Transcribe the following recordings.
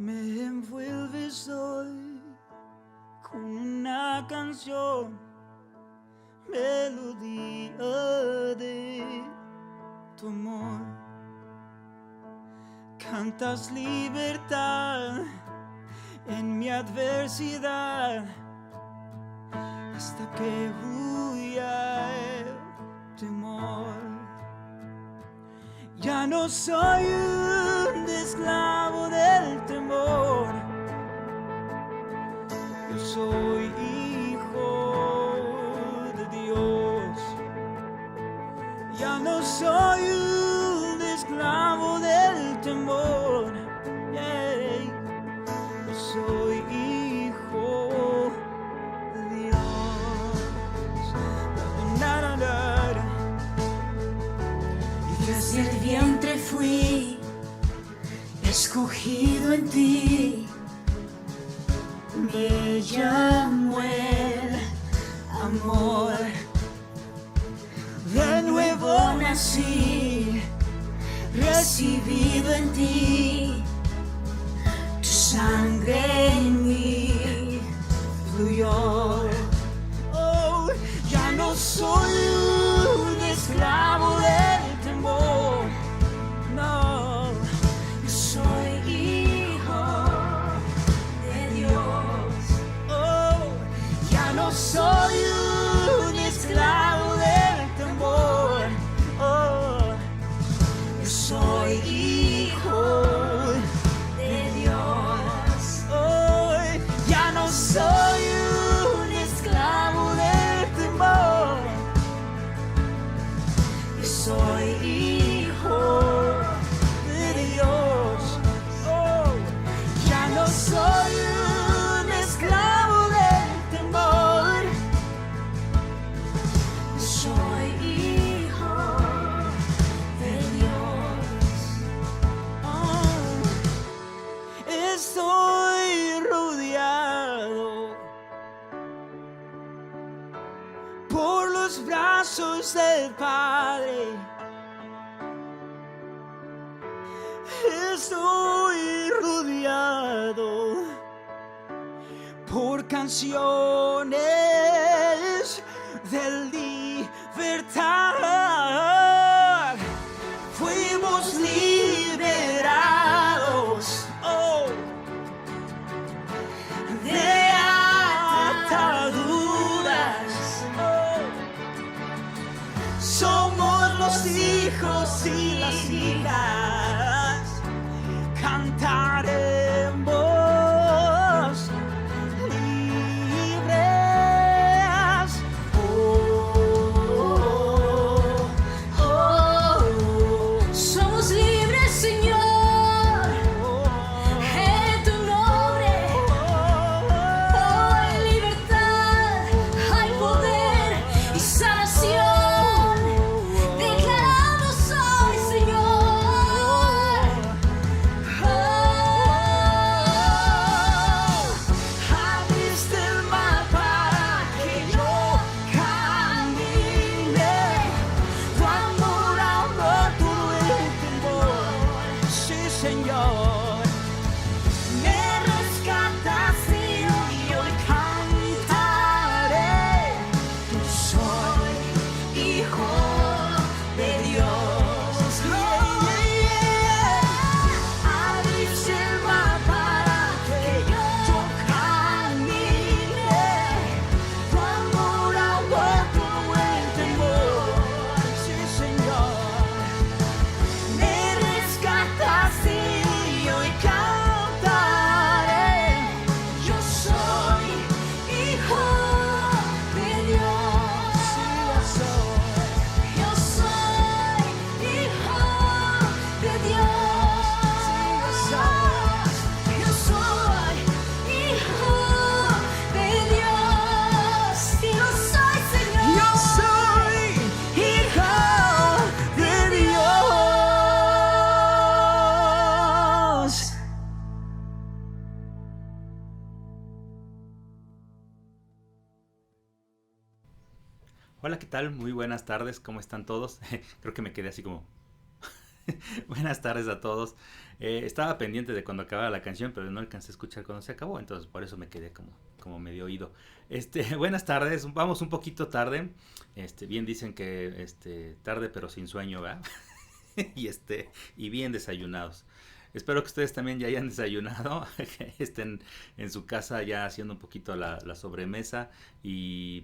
Me envuelves hoy con una canción, melodía de tu amor. Cantas libertad en mi adversidad hasta que huya el temor. Ya no soy un esclavo del temor, yo soy hijo de Dios. Ya no soy un esclavo del temor, yeah. Yo soy hijo de Dios. Na, na, na, na. Y desde el vientre fui escogido en ti, me llamó el amor. De nuevo nací, recibido en ti, tu sangre en mí fluyó. Oh, ya no soy un esclavo del temor, no. Yo soy hijo de Dios. Oh, ya no soy un esclavo del temor, oh. Yo soy hijo de Dios. Oh, ya no soy un esclavo del temor, Yo soy hijo de Dios. Oh, ya no soy un esclavo del temor, Yo soy hijo de Dios. oh. Estoy rodeado por los brazos del Padre. Estoy rodeado por canciones de libertad. Fuimos liberados, oh, de ataduras. Oh, somos los hijos y las hijas. Cantaremos libres. Oh, oh, oh, Somos libres, Señor, en tu nombre. Hay libertad, hay poder y sanación. Declaramos hoy, Señor. abriste el mar para que yo camine. Tu amor ahogó todo el temor. Sí, Señor. Me rescataste y hoy cantaré. Yo soy hijo de Dios. Yeah, yeah, yeah. Abriste el mar para que yo camine. Tu amor ahogó todo el temor. Sí, Señor. Me rescataste y hoy cantaré. Yo soy hijo de Dios. Sí, Yo soy hijo de Dios. Yo soy hijo de Dios. Y lo soy, Señor. Yo soy hijo de Dios. Hola, ¿qué tal? Muy buenas tardes, ¿cómo están todos? Creo que me quedé así como Buenas tardes a todos. Estaba pendiente de cuando acabara la canción, pero no alcancé a escuchar cuando se acabó, entonces por eso me quedé como medio oído. Buenas tardes, vamos un poquito tarde. Bien dicen que tarde pero sin sueño, ¿verdad? Y bien desayunados. Espero que ustedes también ya hayan desayunado, que estén en su casa ya haciendo un poquito la sobremesa y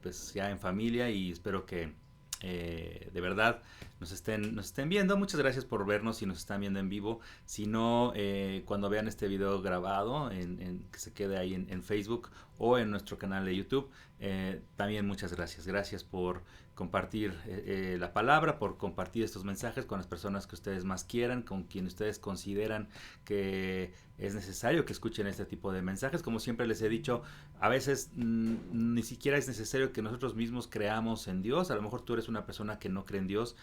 pues ya en familia, y espero que de verdad nos estén viendo. Muchas gracias por vernos si nos están viendo en vivo. Si no, cuando vean este video grabado, que se quede ahí en Facebook o en nuestro canal de YouTube, también muchas gracias. Gracias por compartir la palabra, por compartir estos mensajes con las personas que ustedes más quieran, con quienes ustedes consideran que es necesario que escuchen este tipo de mensajes. Como siempre les he dicho, a veces ni siquiera es necesario que nosotros mismos creamos en Dios. A lo mejor tú eres una persona que no cree en Dios,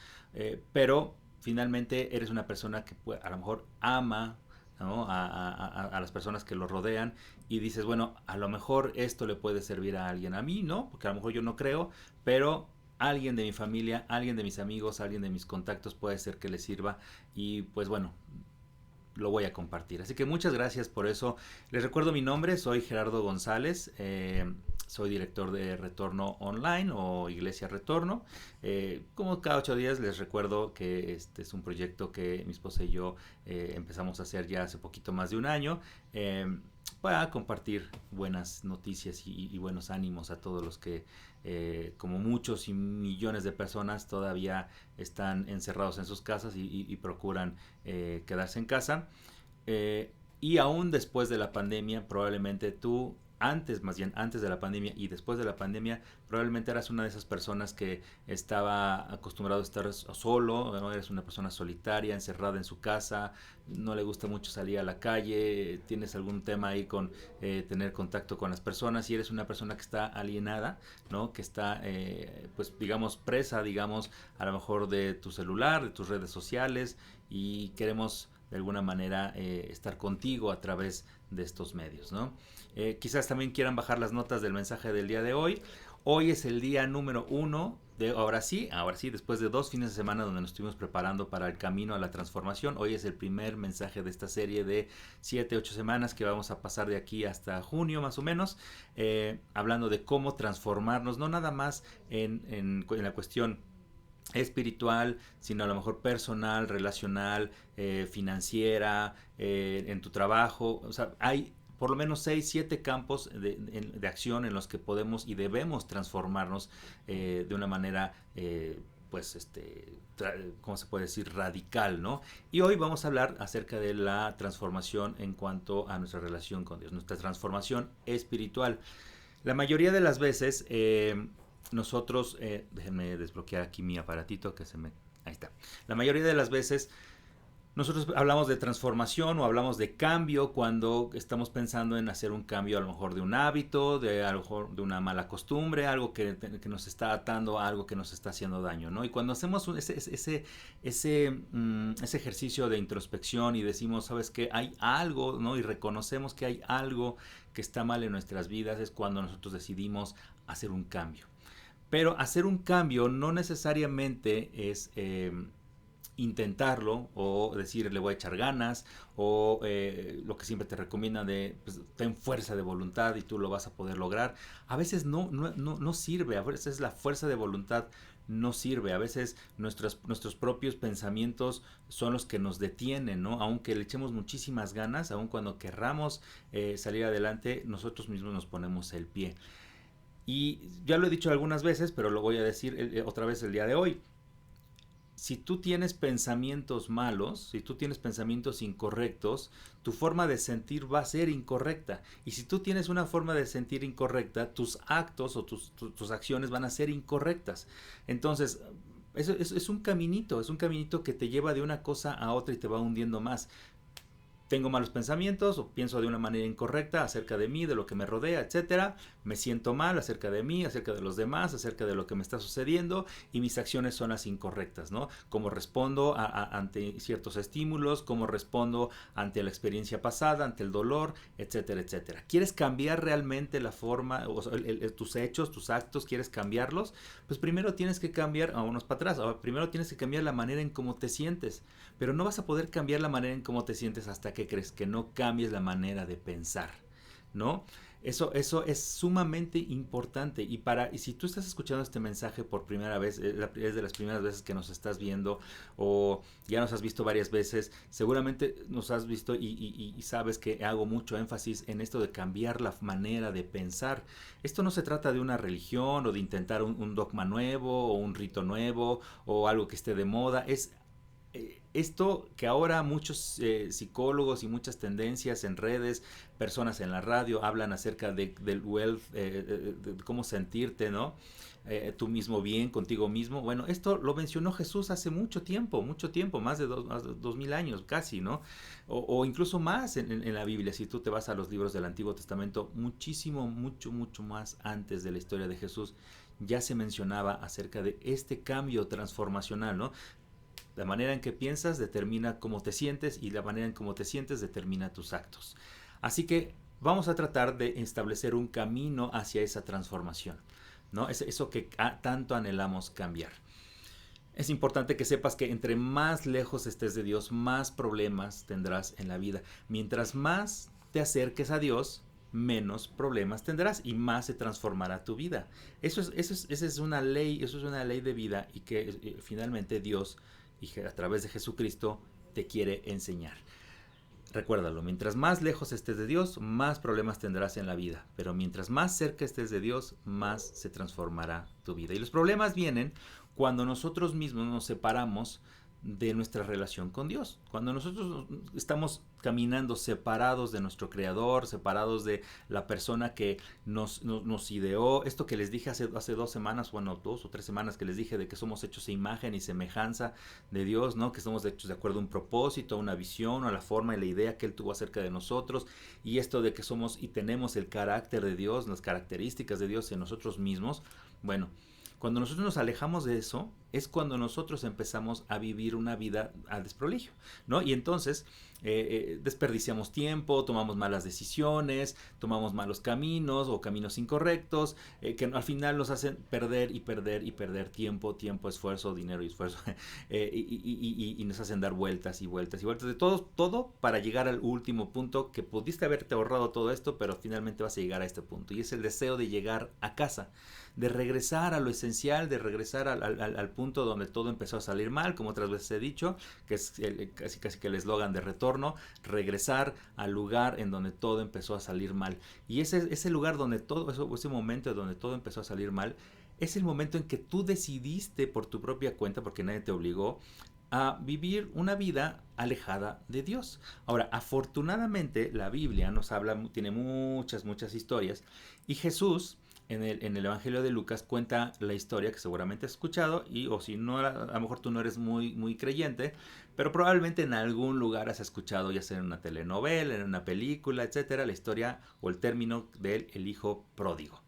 pero finalmente eres una persona que a lo mejor ama, ¿no?, a las personas que lo rodean, y dices, bueno, a lo mejor esto le puede servir a alguien. A mí no, porque a lo mejor yo no creo, pero alguien de mi familia, alguien de mis amigos, alguien de mis contactos puede ser que le sirva, y pues bueno, lo voy a compartir. Así que muchas gracias por eso. Les recuerdo mi nombre, soy Gerardo González, soy director de Retorno Online o Iglesia Retorno. Como cada 8 días les recuerdo que este es un proyecto que mi esposa y yo empezamos a hacer ya hace poquito más de un año, para compartir buenas noticias y buenos ánimos a todos los que, como muchos y millones de personas, todavía están encerrados en sus casas y procuran quedarse en casa. Y aún después de la pandemia, probablemente tú, más bien antes de la pandemia y después de la pandemia, probablemente eras una de esas personas que estaba acostumbrado a estar solo, ¿no? Eres una persona solitaria, encerrada en su casa, no le gusta mucho salir a la calle, tienes algún tema ahí con tener contacto con las personas, y eres una persona que está alienada, ¿no? Que está, pues digamos, presa, digamos, a lo mejor de tu celular, de tus redes sociales, y queremos de alguna manera estar contigo a través de estos medios, ¿no? Quizás también quieran bajar las notas del mensaje del día de hoy. Hoy es el día número 1 de ahora sí, después de 2 fines de semana donde nos estuvimos preparando para el camino a la transformación. Hoy es el primer mensaje de esta serie de 7, 8 semanas que vamos a pasar de aquí hasta junio más o menos, hablando de cómo transformarnos, no nada más en la cuestión espiritual, sino a lo mejor personal, relacional, financiera, en tu trabajo. O sea, hay por lo menos 6, 7 campos de acción en los que podemos y debemos transformarnos de una manera, pues, ¿cómo se puede decir? Radical, ¿no? Y hoy vamos a hablar acerca de la transformación en cuanto a nuestra relación con Dios, nuestra transformación espiritual. La mayoría de las veces, nosotros, déjenme desbloquear aquí mi aparatito que ahí está. La mayoría de las veces nosotros hablamos de transformación o hablamos de cambio cuando estamos pensando en hacer un cambio, a lo mejor de un hábito, a lo mejor de una mala costumbre, algo que nos está atando a algo que nos está haciendo daño, ¿no? Y cuando hacemos ese ejercicio de introspección y decimos, ¿sabes qué? Hay algo, ¿no? Y reconocemos que hay algo que está mal en nuestras vidas, es cuando nosotros decidimos hacer un cambio. Pero hacer un cambio no necesariamente es intentarlo o decir le voy a echar ganas, o lo que siempre te recomienda de pues, ten fuerza de voluntad y tú lo vas a poder lograr. A veces no sirve, a veces la fuerza de voluntad no sirve, a veces nuestros propios pensamientos son los que nos detienen, ¿no? Aunque le echemos muchísimas ganas, aun cuando querramos salir adelante, nosotros mismos nos ponemos el pie. Y ya lo he dicho algunas veces, pero lo voy a decir otra vez el día de hoy. Si tú tienes pensamientos malos, si tú tienes pensamientos incorrectos, tu forma de sentir va a ser incorrecta. Y si tú tienes una forma de sentir incorrecta, tus actos o tus acciones van a ser incorrectas. Entonces, eso es un caminito que te lleva de una cosa a otra y te va hundiendo más. tengo malos pensamientos o pienso de una manera incorrecta acerca de mí, de lo que me rodea, etcétera. Me siento mal acerca de mí, acerca de los demás, acerca de lo que me está sucediendo y mis acciones son las incorrectas, ¿no? Cómo respondo ante ciertos estímulos, cómo respondo ante la experiencia pasada, ante el dolor, etcétera, etcétera. ¿Quieres cambiar realmente la forma, o sea, tus hechos, tus actos, quieres cambiarlos? Pues primero tienes que cambiar, vámonos para atrás, primero tienes que cambiar la manera en cómo te sientes, pero no vas a poder cambiar la manera en cómo te sientes hasta que crees que no cambies la manera de pensar, ¿no? Eso es sumamente importante y si tú estás escuchando este mensaje por primera vez, es de las primeras veces que nos estás viendo o ya nos has visto varias veces, seguramente nos has visto y sabes que hago mucho énfasis en esto de cambiar la manera de pensar. Esto no se trata de una religión o de intentar un dogma nuevo o un rito nuevo o algo que esté de moda, es esto que ahora muchos psicólogos y muchas tendencias en redes, personas en la radio hablan acerca del wealth, de cómo sentirte, ¿no? Tú mismo bien, contigo mismo. Bueno, esto lo mencionó Jesús hace mucho tiempo, más de 2000 años casi, ¿no? O incluso más en la Biblia. Si tú te vas a los libros del Antiguo Testamento, mucho más antes de la historia de Jesús, ya se mencionaba acerca de este cambio transformacional, ¿no? La manera en que piensas determina cómo te sientes y la manera en cómo te sientes determina tus actos. Así que vamos a tratar de establecer un camino hacia esa transformación, ¿no? Eso que tanto anhelamos cambiar. Es importante que sepas que entre más lejos estés de Dios, más problemas tendrás en la vida. Mientras más te acerques a Dios, menos problemas tendrás y más se transformará tu vida. Esa es una ley de vida y que finalmente Dios y a través de Jesucristo te quiere enseñar. Recuérdalo, mientras más lejos estés de Dios, más problemas tendrás en la vida, pero mientras más cerca estés de Dios, más se transformará tu vida. Y los problemas vienen cuando nosotros mismos nos separamos de nuestra relación con Dios. Cuando nosotros estamos caminando separados de nuestro Creador, separados de la persona que nos ideó, esto que les dije hace 2 semanas, bueno, 2 o 3 semanas que les dije de que somos hechos a imagen y semejanza de Dios, ¿no? Que somos hechos de acuerdo a un propósito, a una visión, a la forma y la idea que Él tuvo acerca de nosotros, y esto de que somos y tenemos el carácter de Dios, las características de Dios en nosotros mismos. Bueno, cuando nosotros nos alejamos de eso, es cuando nosotros empezamos a vivir una vida al desprolijio, ¿no? Y entonces desperdiciamos tiempo, tomamos malas decisiones, tomamos malos caminos o caminos incorrectos, que al final nos hacen perder tiempo, esfuerzo, dinero y esfuerzo, y nos hacen dar vueltas y vueltas de todo para llegar al último punto que pudiste haberte ahorrado todo esto, pero finalmente vas a llegar a este punto, y es el deseo de llegar a casa, de regresar a lo esencial, de regresar al punto donde todo empezó a salir mal, como otras veces he dicho, que es casi que el eslogan de retorno, regresar al lugar en donde todo empezó a salir mal. Y ese lugar donde ese momento donde todo empezó a salir mal, es el momento en que tú decidiste por tu propia cuenta, porque nadie te obligó, a vivir una vida alejada de Dios. Ahora, afortunadamente, la Biblia nos habla, tiene muchas historias, y Jesús en el Evangelio de Lucas cuenta la historia que seguramente has escuchado, o si no, a lo mejor tú no eres muy creyente, pero probablemente en algún lugar has escuchado, ya sea en una telenovela, en una película, etcétera, la historia o el término del el hijo pródigo.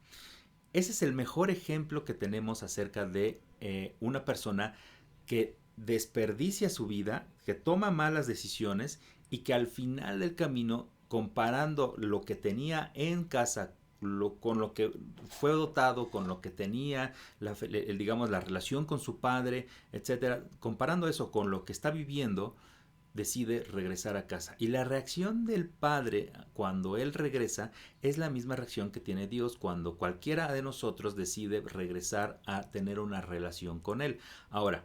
Ese es el mejor ejemplo que tenemos acerca de una persona que desperdicia su vida, que toma malas decisiones y que al final del camino, comparando lo que tenía en casa con lo que fue dotado, con lo que tenía, digamos, la relación con su padre, etcétera, comparando eso con lo que está viviendo, decide regresar a casa. Y la reacción del padre cuando él regresa es la misma reacción que tiene Dios cuando cualquiera de nosotros decide regresar a tener una relación con él. Ahora,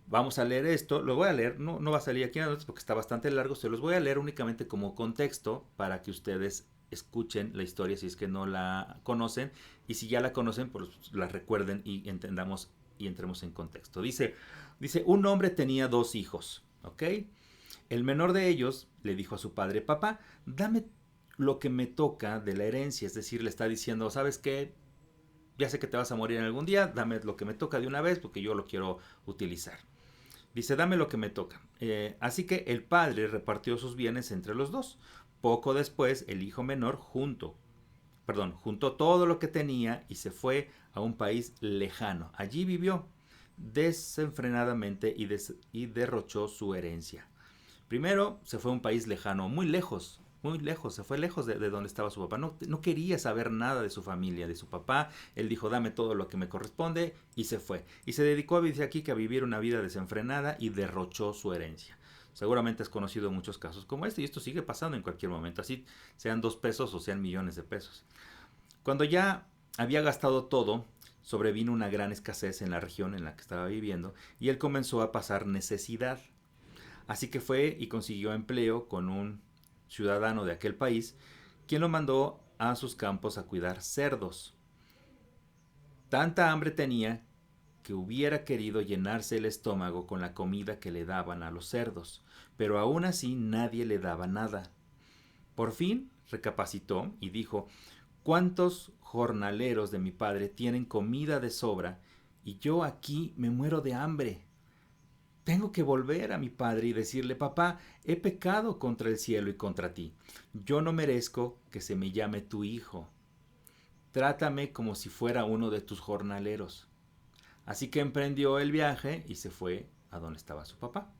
vamos a leer esto, lo voy a leer, no va a salir aquí en las notas porque está bastante largo, se los voy a leer únicamente como contexto para que ustedes escuchen la historia si es que no la conocen, y si ya la conocen, pues la recuerden y entendamos y entremos en contexto. Dice, un hombre tenía 2 hijos, ¿ok? El menor de ellos le dijo a su padre: papá, dame lo que me toca de la herencia. Es decir, le está diciendo, ¿sabes qué? Ya sé que te vas a morir en algún día, dame lo que me toca de una vez porque yo lo quiero utilizar. Dice, dame lo que me toca. Así que el padre repartió sus bienes entre los dos. Poco después, el hijo menor juntó todo lo que tenía y se fue a un país lejano. Allí vivió desenfrenadamente y derrochó su herencia. Primero se fue a un país lejano, muy lejos, se fue lejos de donde estaba su papá. No quería saber nada de su familia, de su papá. Él dijo, dame todo lo que me corresponde, y se fue. Y se dedicó, dice aquí, que a vivir una vida desenfrenada y derrochó su herencia. Seguramente has conocido muchos casos como este, y esto sigue pasando en cualquier momento, así sean 2 pesos o sean millones de pesos. Cuando ya había gastado todo, sobrevino una gran escasez en la región en la que estaba viviendo, y él comenzó a pasar necesidad. Así que fue y consiguió empleo con un ciudadano de aquel país, quien lo mandó a sus campos a cuidar cerdos. Tanta hambre tenía que hubiera querido llenarse el estómago con la comida que le daban a los cerdos, pero aún así nadie le daba nada. Por fin recapacitó y dijo, ¿cuántos jornaleros de mi padre tienen comida de sobra y yo aquí me muero de hambre? Tengo que volver a mi padre y decirle, papá, he pecado contra el cielo y contra ti. Yo no merezco que se me llame tu hijo. Trátame como si fuera uno de tus jornaleros. Así que emprendió el viaje y se fue a donde estaba su papá.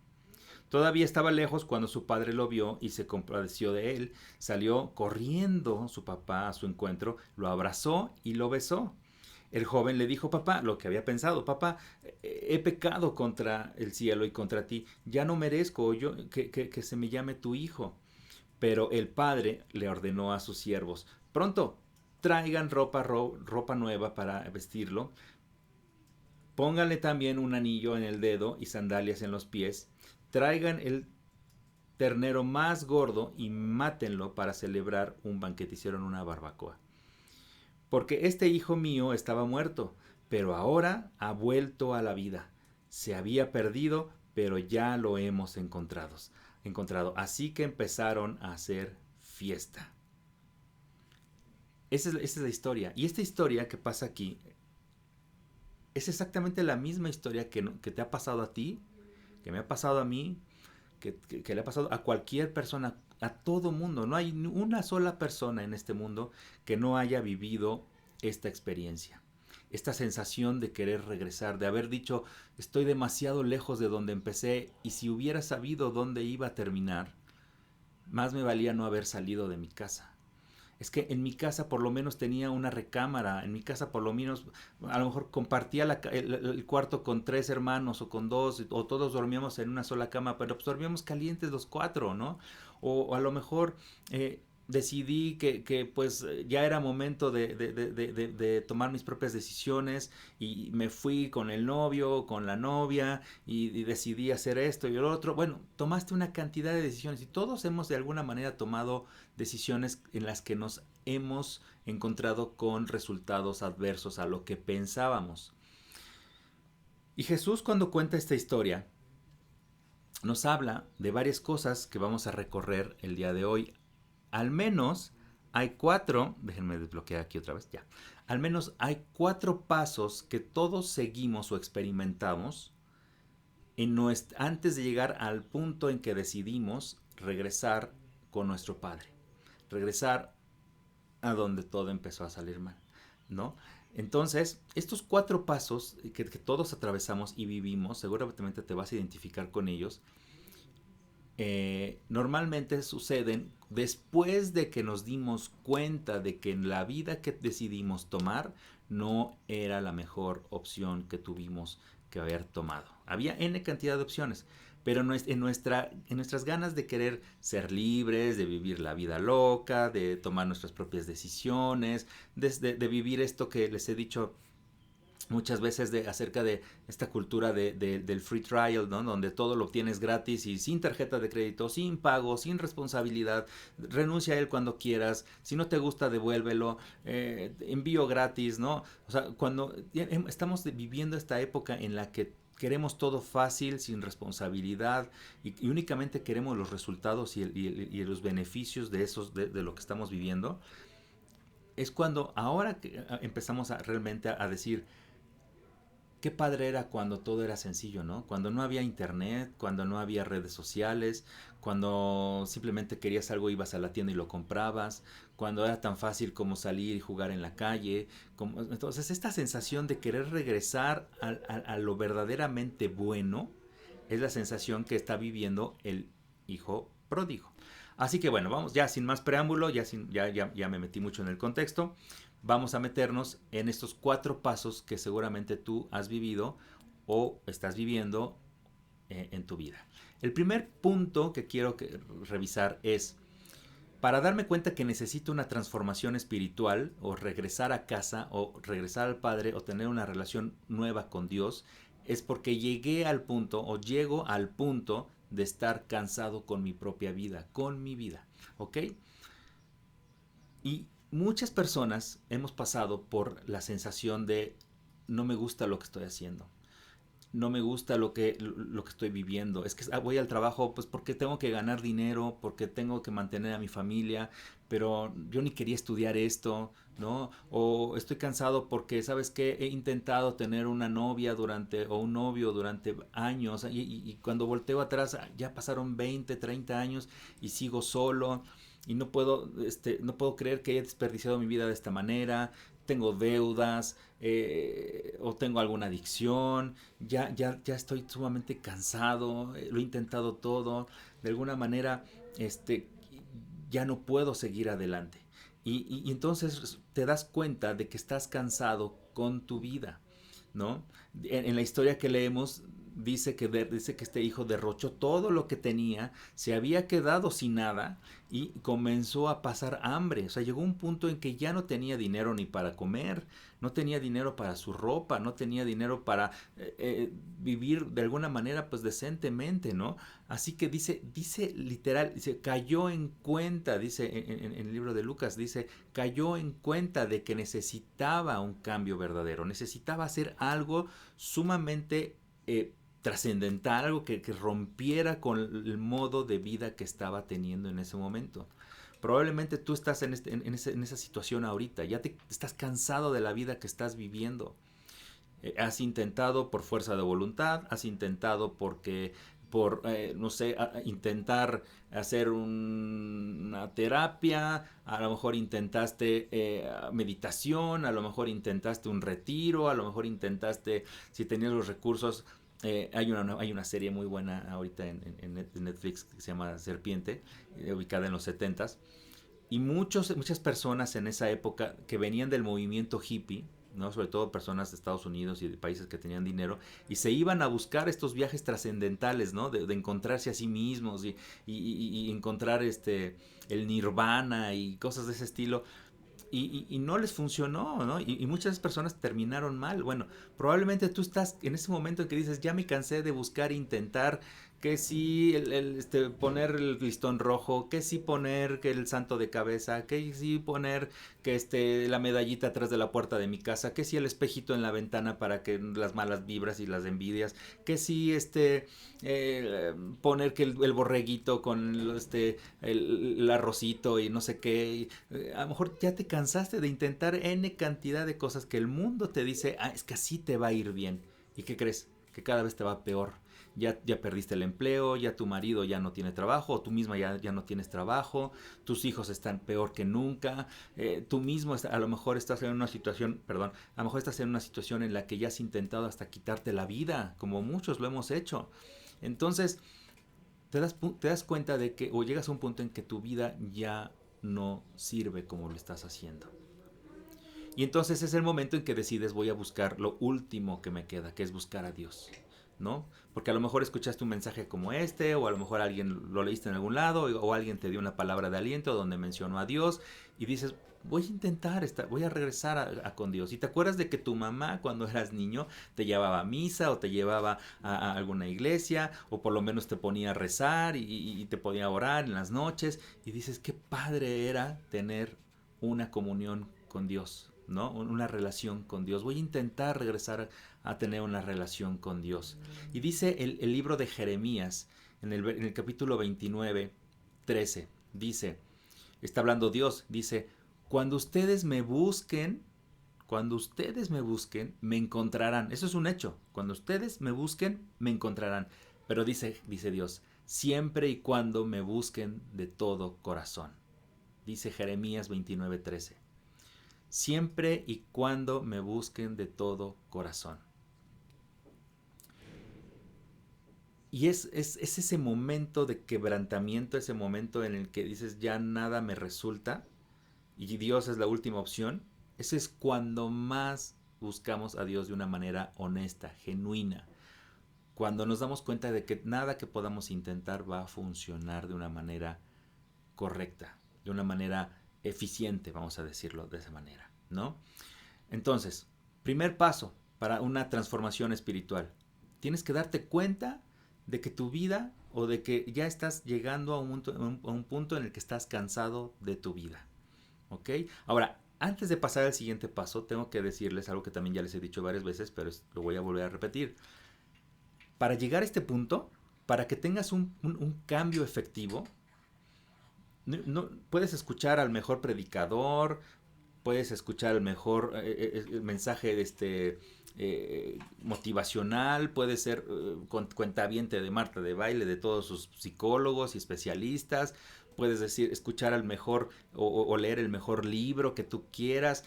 Todavía estaba lejos cuando su padre lo vio y se compadeció de él. Salió corriendo su papá a su encuentro, lo abrazó y lo besó. El joven le dijo, papá, lo que había pensado, papá, he pecado contra el cielo y contra ti, ya no merezco que se me llame tu hijo. Pero el padre le ordenó a sus siervos, pronto, traigan ropa nueva para vestirlo, pónganle también un anillo en el dedo y sandalias en los pies, traigan el ternero más gordo y mátenlo para celebrar un banquete. Hicieron una barbacoa. Porque este hijo mío estaba muerto, pero ahora ha vuelto a la vida. Se había perdido, pero ya lo hemos encontrado. Así que empezaron a hacer fiesta. Esa es la historia. Y esta historia que pasa aquí es exactamente la misma historia que te ha pasado a ti, que me ha pasado a mí, que le ha pasado a cualquier persona, a todo mundo. No hay una sola persona en este mundo que no haya vivido esta experiencia, esta sensación de querer regresar, de haber dicho, estoy demasiado lejos de donde empecé y si hubiera sabido dónde iba a terminar, más me valía no haber salido de mi casa. Es que en mi casa por lo menos tenía una recámara, en mi casa por lo menos a lo mejor compartía el cuarto con 3 hermanos o con 2, o todos dormíamos en una sola cama, pero pues dormíamos calientes los 4, ¿no? O a lo mejor decidí que pues ya era momento de tomar mis propias decisiones y me fui con el novio, con la novia y decidí hacer esto y lo otro. Bueno, tomaste una cantidad de decisiones y todos hemos de alguna manera tomado decisiones en las que nos hemos encontrado con resultados adversos a lo que pensábamos. Y Jesús, cuando cuenta esta historia, nos habla de varias cosas que vamos a recorrer el día de hoy. Al menos hay 4, déjenme desbloquear aquí otra vez, ya. Al menos hay 4 pasos que todos seguimos o experimentamos antes de llegar al punto en que decidimos regresar con nuestro Padre. Regresar a donde todo empezó a salir mal, ¿no? Entonces, estos 4 pasos que todos atravesamos y vivimos, seguramente te vas a identificar con ellos. Normalmente suceden después de que nos dimos cuenta de que la vida que decidimos tomar no era la mejor opción que tuvimos que haber tomado. Había N cantidad de opciones, pero en nuestras ganas de querer ser libres, de vivir la vida loca, de tomar nuestras propias decisiones, de vivir esto que les he dicho muchas veces acerca de esta cultura del free trial, ¿no? Donde todo lo obtienes gratis y sin tarjeta de crédito, sin pago, sin responsabilidad, renuncia a él cuando quieras, si no te gusta devuélvelo, envío gratis, ¿no? O sea, cuando estamos viviendo esta época en la que queremos todo fácil, sin responsabilidad y únicamente queremos los resultados y los beneficios de lo que estamos viviendo, es cuando ahora que empezamos realmente a decir, qué padre era cuando todo era sencillo, ¿no? Cuando no había internet, cuando no había redes sociales, cuando simplemente querías algo, ibas a la tienda y lo comprabas, cuando era tan fácil como salir y jugar en la calle. Entonces, esta sensación de querer regresar a lo verdaderamente bueno es la sensación que está viviendo el hijo pródigo. Así que bueno, vamos ya sin más preámbulo, ya me metí mucho en el contexto. Vamos a meternos en estos 4 pasos que seguramente tú has vivido o estás viviendo en tu vida. El primer punto que quiero revisar es, para darme cuenta que necesito una transformación espiritual o regresar a casa o regresar al Padre o tener una relación nueva con Dios, es porque llegué al punto o llego al punto de estar cansado con mi propia vida, con mi vida, ¿ok? Y muchas personas hemos pasado por la sensación de no me gusta lo que estoy haciendo, no me gusta lo que estoy viviendo. Es que voy al trabajo pues porque tengo que ganar dinero, porque tengo que mantener a mi familia, pero yo ni quería estudiar esto, ¿no? O estoy cansado porque, ¿sabes qué? He intentado tener una novia o un novio durante años y cuando volteo atrás ya pasaron 20, 30 años y sigo solo y no puedo creer que haya desperdiciado mi vida de esta manera. Tengo deudas o tengo alguna adicción, ya estoy sumamente cansado, lo he intentado todo, de alguna manera ya no puedo seguir adelante. Y entonces te das cuenta de que estás cansado con tu vida, ¿no? En la historia que leemos dice que este hijo derrochó todo lo que tenía, se había quedado sin nada y comenzó a pasar hambre. O sea, llegó un punto en que ya no tenía dinero ni para comer, no tenía dinero para su ropa, no tenía dinero para vivir de alguna manera pues decentemente, ¿no? Así que dice literal, cayó en cuenta, dice en el libro de Lucas, dice, cayó en cuenta de que necesitaba un cambio verdadero, necesitaba hacer algo sumamente trascendental, algo que rompiera con el modo de vida que estaba teniendo en ese momento. Probablemente tú estás en esa situación ahorita, ya estás cansado de la vida que estás viviendo. Has intentado por fuerza de voluntad, has intentado no sé, intentar hacer una terapia, a lo mejor intentaste meditación, a lo mejor intentaste un retiro, a lo mejor intentaste, si tenías los recursos, hay una serie muy buena ahorita en Netflix que se llama Serpiente, ubicada en los 70s, y muchas personas en esa época que venían del movimiento hippie, ¿no? Sobre todo personas de Estados Unidos y de países que tenían dinero, y se iban a buscar estos viajes trascendentales, ¿no? De encontrarse a sí mismos y encontrar el nirvana y cosas de ese estilo. Y no les funcionó, ¿no? Y muchas personas terminaron mal. Bueno, probablemente tú estás en ese momento en que dices, ya me cansé de buscar, intentar, que sí poner el listón rojo, que sí poner que el santo de cabeza, que sí poner que la medallita atrás de la puerta de mi casa, que sí el espejito en la ventana para que las malas vibras y las envidias, que sí poner que el borreguito con el arrocito y no sé qué. A lo mejor ya te cansaste de intentar N cantidad de cosas que el mundo te dice, es que así te va a ir bien. ¿Y qué crees? Que cada vez te va peor. Ya perdiste el empleo, ya tu marido ya no tiene trabajo, o tú misma ya no tienes trabajo, tus hijos están peor que nunca, tú mismo a lo mejor estás en una situación, perdón, a lo mejor estás en una situación en la que ya has intentado hasta quitarte la vida, como muchos lo hemos hecho. Entonces, te das cuenta de que, o llegas a un punto en que tu vida ya no sirve como lo estás haciendo. Y entonces es el momento en que decides, voy a buscar lo último que me queda, que es buscar a Dios, ¿no? Porque a lo mejor escuchaste un mensaje como o a lo mejor alguien lo leíste en algún lado, o alguien te dio una palabra de aliento donde mencionó a Dios, y dices, voy a intentar, voy a regresar con Dios. Y te acuerdas de que tu mamá cuando eras niño te llevaba a misa, o te llevaba a alguna iglesia, o por lo menos te ponía a rezar y te ponía orar en las noches, y dices, qué padre era tener una comunión con Dios, ¿no? Una relación con Dios. Voy a intentar regresar a tener una relación con Dios. Y dice el libro de Jeremías, en el capítulo 29, 13, dice, está hablando Dios, dice, cuando ustedes me busquen cuando ustedes me busquen, me encontrarán. Eso es un hecho. Cuando ustedes me busquen, me encontrarán. Pero dice Dios, siempre y cuando me busquen de todo corazón. Dice Jeremías 29:13. Siempre y cuando me busquen de todo corazón. Y es ese momento de quebrantamiento, ese momento en el que dices ya nada me resulta y Dios es la última opción. Ese es cuando más buscamos a Dios de una manera honesta, genuina. Cuando nos damos cuenta de que nada que podamos intentar va a funcionar de una manera correcta, de una manera eficiente, vamos a decirlo de esa manera, ¿no? Entonces, primer paso para una transformación espiritual. Tienes que darte cuenta de que tu vida o de que ya estás llegando a un punto en el que estás cansado de tu vida. ¿Ok? Ahora, antes de pasar al siguiente paso, tengo que decirles algo que también ya les he dicho varias veces, pero lo voy a volver a repetir. Para llegar a este punto, para que tengas un cambio efectivo, no, puedes escuchar al mejor predicador, puedes escuchar el mejor el mensaje motivacional, puede ser cuentaviente de Marta de Baile, de todos sus psicólogos y especialistas, puedes decir, escuchar al mejor o leer el mejor libro que tú quieras,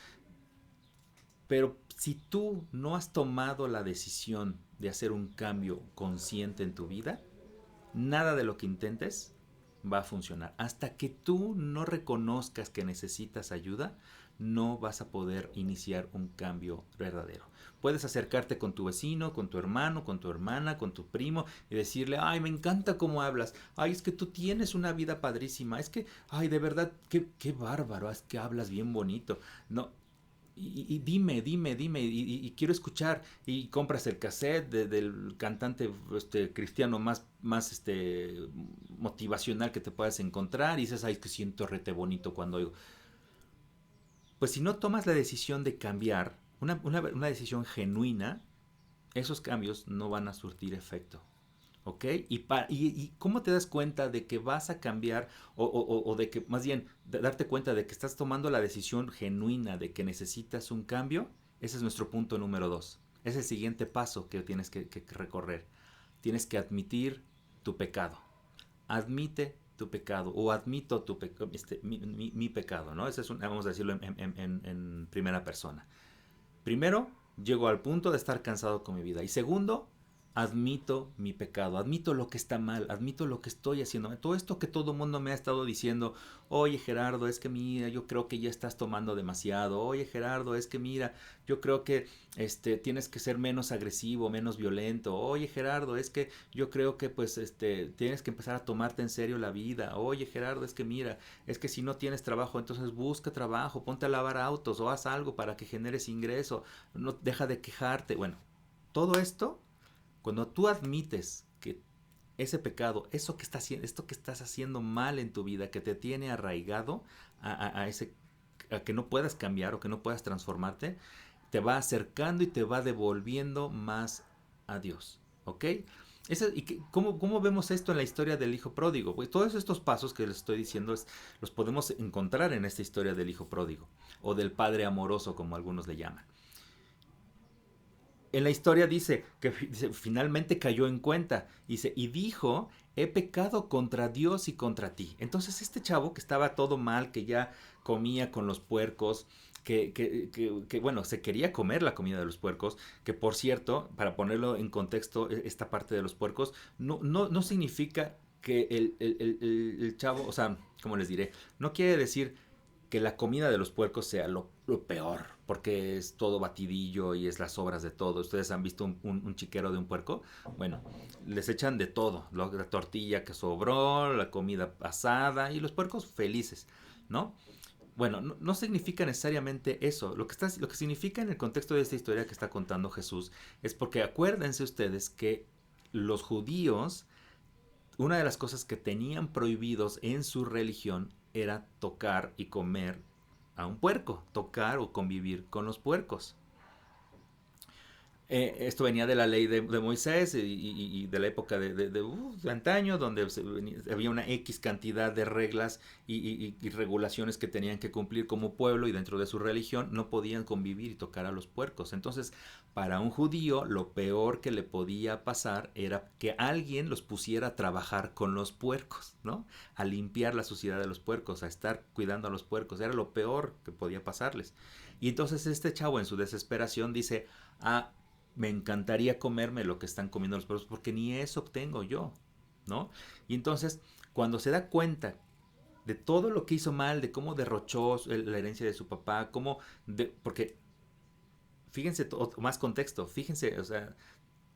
pero si tú no has tomado la decisión de hacer un cambio consciente en tu vida, nada de lo que intentes va a funcionar. Hasta que tú no reconozcas que necesitas ayuda, no vas a poder iniciar un cambio verdadero. Puedes acercarte con tu vecino, con tu hermano, con tu hermana, con tu primo y decirle, ay, me encanta cómo hablas, ay, es que tú tienes una vida padrísima, es que, ay, de verdad, qué bárbaro, es que hablas bien bonito. No, y dime, y quiero escuchar, y compras el cassette del cantante cristiano más motivacional que te puedas encontrar, y dices, ay, es que siento rete bonito cuando oigo. Pues si no tomas la decisión de cambiar, una decisión genuina, esos cambios no van a surtir efecto. ¿Ok? Y cómo te das cuenta de que vas a cambiar o de que, más bien, darte cuenta de que estás tomando la decisión genuina de que necesitas un cambio? Ese es nuestro punto número 2. Es el siguiente paso que tienes que recorrer. Tienes que admitir tu pecado. Admite tu pecado o admito mi pecado, ¿no? Ese es vamos a decirlo en primera persona. Primero, llego al punto de estar cansado con mi vida. Y segundo, admito mi pecado, admito lo que está mal, admito lo que estoy haciendo. Todo esto que todo el mundo me ha estado diciendo, oye Gerardo, es que mira, yo creo que ya estás tomando demasiado, oye Gerardo, es que mira, yo creo que tienes que ser menos agresivo, menos violento, oye Gerardo, es que yo creo que pues tienes que empezar a tomarte en serio la vida, oye Gerardo, es que mira, es que si no tienes trabajo, entonces busca trabajo, ponte a lavar autos o haz algo para que generes ingreso, no deja de quejarte. Bueno, todo esto, cuando tú admites que ese pecado, esto que estás haciendo mal en tu vida, que te tiene arraigado a que no puedas cambiar o que no puedas transformarte, te va acercando y te va devolviendo más a Dios. ¿Ok? ¿Cómo vemos esto en la historia del hijo pródigo? Pues todos estos pasos que les estoy diciendo los podemos encontrar en esta historia del hijo pródigo o del padre amoroso, como algunos le llaman. En la historia dice que finalmente cayó en cuenta. Dice, y dijo, he pecado contra Dios y contra ti. Entonces este chavo que estaba todo mal, que ya comía con los puercos, que bueno, se quería comer la comida de los puercos, que por cierto, para ponerlo en contexto, esta parte de los puercos, no significa que el chavo, o sea, ¿cómo les diré? No quiere decir que la comida de los puercos sea lo peor, porque es todo batidillo y es las sobras de todo. ¿Ustedes han visto un chiquero de un puerco? Bueno, les echan de todo, la tortilla que sobró, la comida asada, y los puercos felices, ¿no? Bueno, no significa necesariamente eso. Lo que significa en el contexto de esta historia que está contando Jesús es porque acuérdense ustedes que los judíos, una de las cosas que tenían prohibidos en su religión era tocar y comer a un puerco, tocar o convivir con los puercos. Esto venía de la ley de Moisés y de la época de antaño, donde había una X cantidad de reglas y regulaciones que tenían que cumplir como pueblo, y dentro de su religión no podían convivir y tocar a los puercos. Entonces, para un judío, lo peor que le podía pasar era que alguien los pusiera a trabajar con los puercos, ¿no? A limpiar la suciedad de los puercos, a estar cuidando a los puercos. Era lo peor que podía pasarles. Y entonces este chavo, en su desesperación, dice: ah, me encantaría comerme lo que están comiendo los perros, porque ni eso obtengo yo, ¿no? Y entonces, cuando se da cuenta de todo lo que hizo mal, de cómo derrochó la herencia de su papá, porque, fíjense, más contexto, fíjense, o sea,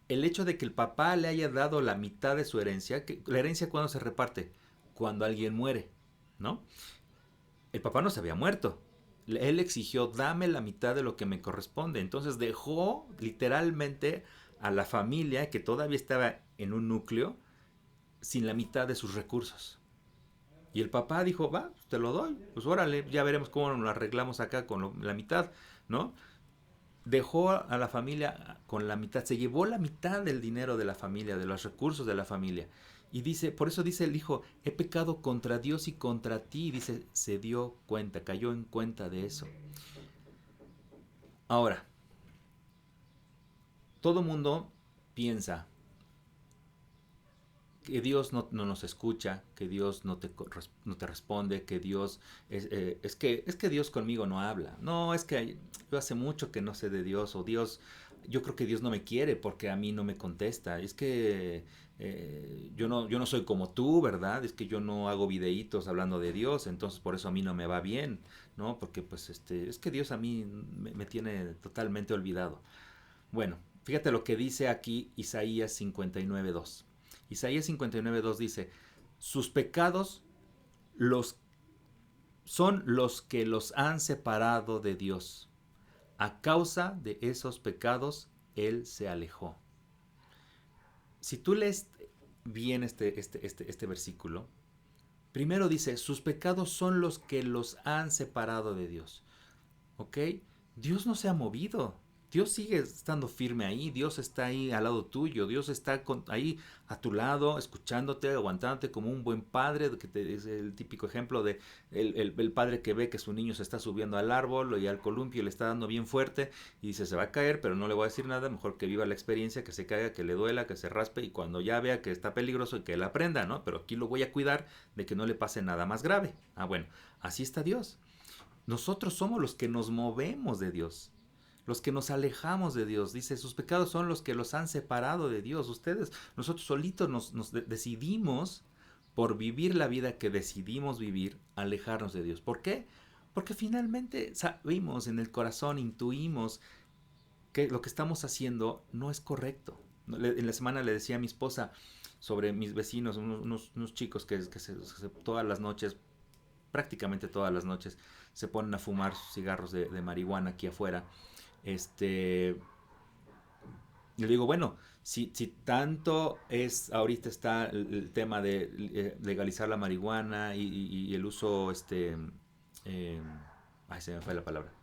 el hecho de que el papá le haya dado la mitad de su herencia, que la herencia, ¿cuándo se reparte? Cuando alguien muere, ¿no? El papá no se había muerto. Él exigió: dame la mitad de lo que me corresponde. Entonces dejó literalmente a la familia, que todavía estaba en un núcleo, sin la mitad de sus recursos. Y el papá dijo: va, te lo doy, pues órale, ya veremos cómo nos lo arreglamos acá con la mitad, ¿no? Dejó a la familia con la mitad, se llevó la mitad del dinero de la familia, de los recursos de la familia. Y dice, por eso dice el hijo: he pecado contra Dios y contra ti. Dice, se dio cuenta, cayó en cuenta de eso. Ahora, todo mundo piensa que Dios no nos escucha, que Dios no te responde, que Dios es que Dios conmigo no habla. No, es que yo hace mucho que no sé de Dios, o Dios, yo creo que Dios no me quiere porque a mí no me contesta. Es que yo no soy como tú, ¿verdad? Es que yo no hago videitos hablando de Dios, entonces por eso a mí no me va bien, ¿no? Porque pues es que Dios a mí me tiene totalmente olvidado. Bueno, fíjate lo que dice aquí Isaías 59:2. Isaías 59:2 dice: sus pecados los, son los que los han separado de Dios. A causa de esos pecados, Él se alejó. Si tú lees bien este versículo, primero dice: sus pecados son los que los han separado de Dios. ¿Ok? Dios no se ha movido. Dios sigue estando firme ahí. Dios está ahí al lado tuyo. Dios está ahí a tu lado, escuchándote, aguantándote como un buen padre. Es el típico ejemplo de el padre que ve que su niño se está subiendo al árbol y al columpio y le está dando bien fuerte. Y dice: se va a caer, pero no le voy a decir nada. Mejor que viva la experiencia, que se caiga, que le duela, que se raspe. Y cuando ya vea que está peligroso, que él aprenda, ¿no? Pero aquí lo voy a cuidar de que no le pase nada más grave. Ah, bueno, así está Dios. Nosotros somos los que nos movemos de Dios, los que nos alejamos de Dios. Dice: sus pecados son los que los han separado de Dios. Nosotros solitos nos decidimos, por vivir la vida que decidimos vivir, alejarnos de Dios. ¿Por qué? Porque finalmente sabemos en el corazón, intuimos que lo que estamos haciendo no es correcto. En la semana le decía a mi esposa sobre mis vecinos, unos chicos que todas las noches, prácticamente todas las noches, se ponen a fumar cigarros de marihuana aquí afuera. Y le digo: bueno, si tanto es, ahorita está el tema de legalizar la marihuana y el uso, eh, ay, se me fue la palabra,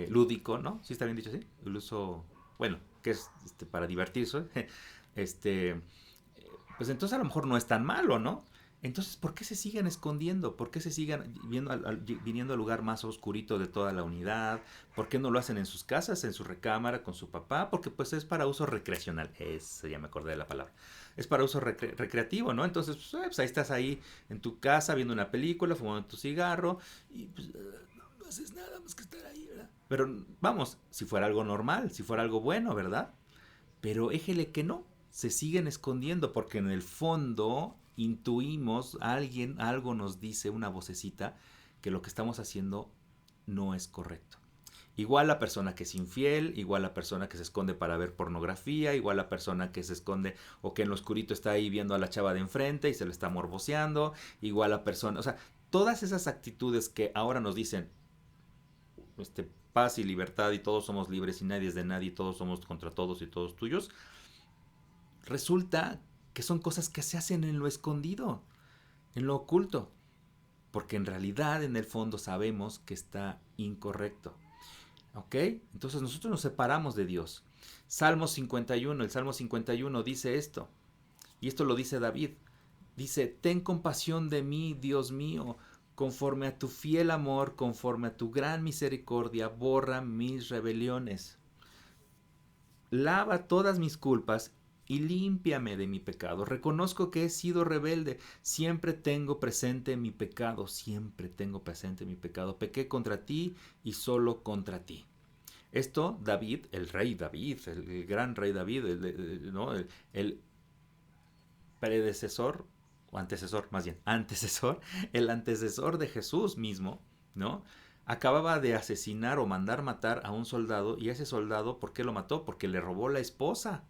lúdico, ¿no? ¿Sí está bien dicho así? El uso, bueno, que es para divertirse, este, pues entonces a lo mejor no es tan malo, ¿no? Entonces, ¿por qué se siguen escondiendo? ¿Por qué se siguen viniendo al lugar más oscurito de toda la unidad? ¿Por qué no lo hacen en sus casas, en su recámara, con su papá? Porque pues es para uso recreacional. Eso, ya me acordé de la palabra. Es para uso recreativo, ¿no? Entonces, pues ahí estás ahí en tu casa viendo una película, fumando tu cigarro y pues no haces nada más que estar ahí, ¿verdad? Pero vamos, si fuera algo normal, si fuera algo bueno, ¿verdad? Pero éjele que no, se siguen escondiendo porque en el fondo intuimos, algo nos dice, una vocecita, que lo que estamos haciendo no es correcto. Igual la persona que es infiel, igual la persona que se esconde para ver pornografía, igual la persona que se esconde o que en lo oscurito está ahí viendo a la chava de enfrente y se le está morboseando, igual la persona, o sea, todas esas actitudes que ahora nos dicen paz y libertad y todos somos libres y nadie es de nadie y todos somos contra todos y todos tuyos, resulta que son cosas que se hacen en lo escondido, en lo oculto, porque en realidad en el fondo sabemos que está incorrecto. ¿Ok? Entonces nosotros nos separamos de Dios. Salmo 51, el Salmo 51 dice esto, y esto lo dice David. Dice, ten compasión de mí, Dios mío, conforme a tu fiel amor, conforme a tu gran misericordia, borra mis rebeliones. Lava todas mis culpas y límpiame de mi pecado. Reconozco que he sido rebelde. Siempre tengo presente mi pecado. Siempre tengo presente mi pecado. Pequé contra ti y solo contra ti. Esto David, el rey David, el gran rey David, ¿no? El predecesor, o antecesor, más bien, antecesor, el antecesor de Jesús mismo, ¿no? Acababa de asesinar o mandar matar a un soldado, y ese soldado, ¿por qué lo mató? Porque le robó la esposa,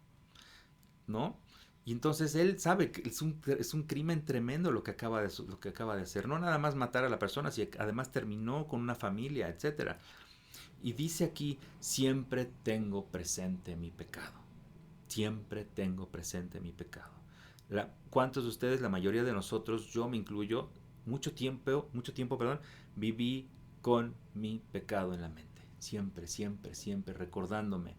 ¿no? Y entonces él sabe que es un crimen tremendo lo que acaba de hacer. No nada más matar a la persona, sino además terminó con una familia, etcétera. Y dice aquí, siempre tengo presente mi pecado. Siempre tengo presente mi pecado. ¿Cuántos de ustedes, la mayoría de nosotros, yo me incluyo, mucho tiempo, viví con mi pecado en la mente? Siempre, siempre, siempre recordándome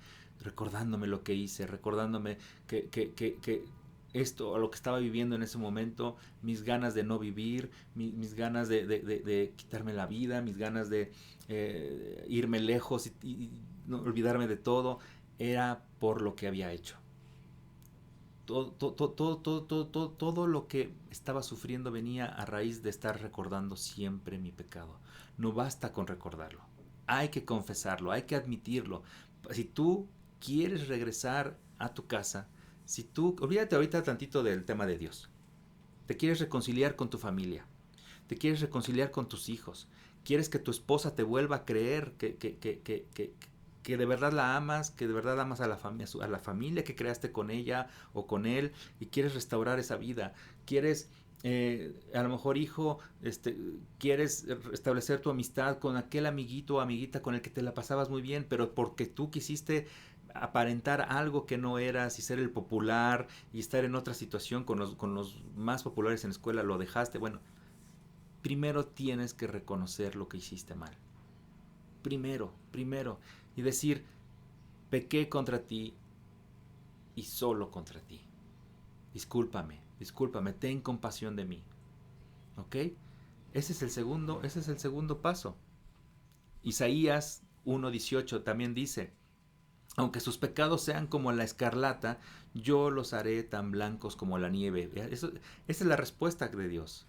lo que hice, recordándome que esto, lo que estaba viviendo en ese momento, mis ganas de no vivir, mis ganas de quitarme la vida, mis ganas de irme lejos y no, olvidarme de todo, era por lo que había hecho. Todo lo que estaba sufriendo venía a raíz de estar recordando siempre mi pecado. No basta con recordarlo. Hay que confesarlo, hay que admitirlo. Si tú quieres regresar a tu casa, olvídate ahorita tantito del tema de Dios. Te quieres reconciliar con tu familia, te quieres reconciliar con tus hijos, quieres que tu esposa te vuelva a creer que de verdad la amas, que de verdad amas a la familia que creaste con ella o con él, y quieres restaurar esa vida. Quieres, a lo mejor, hijo, quieres restablecer tu amistad con aquel amiguito o amiguita con el que te la pasabas muy bien, pero porque tú quisiste aparentar algo que no eras y ser el popular y estar en otra situación con los más populares en la escuela, lo dejaste. Bueno, primero tienes que reconocer lo que hiciste mal. Primero. Y decir, pequé contra ti y solo contra ti. Discúlpame, ten compasión de mí. ¿Ok? Ese es el segundo paso. Isaías 1:18 también dice, aunque sus pecados sean como la escarlata, yo los haré tan blancos como la nieve. Esa es la respuesta de Dios.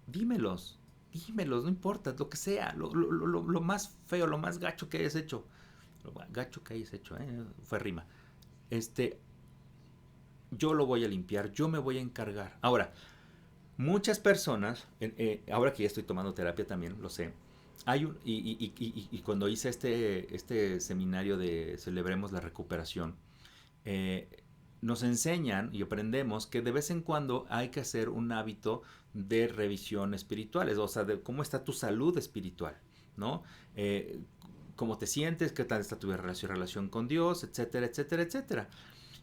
Dímelos, no importa, lo que sea, lo más feo, lo más gacho que hayas hecho. Fue rima. Yo lo voy a limpiar, yo me voy a encargar. Ahora, muchas personas, ahora que ya estoy tomando terapia también, lo sé, y cuando hice este seminario de Celebremos la Recuperación, nos enseñan y aprendemos que de vez en cuando hay que hacer un hábito de revisión espiritual, o sea, de cómo está tu salud espiritual, ¿no? Cómo te sientes, qué tal está tu relación con Dios, etcétera, etcétera, etcétera.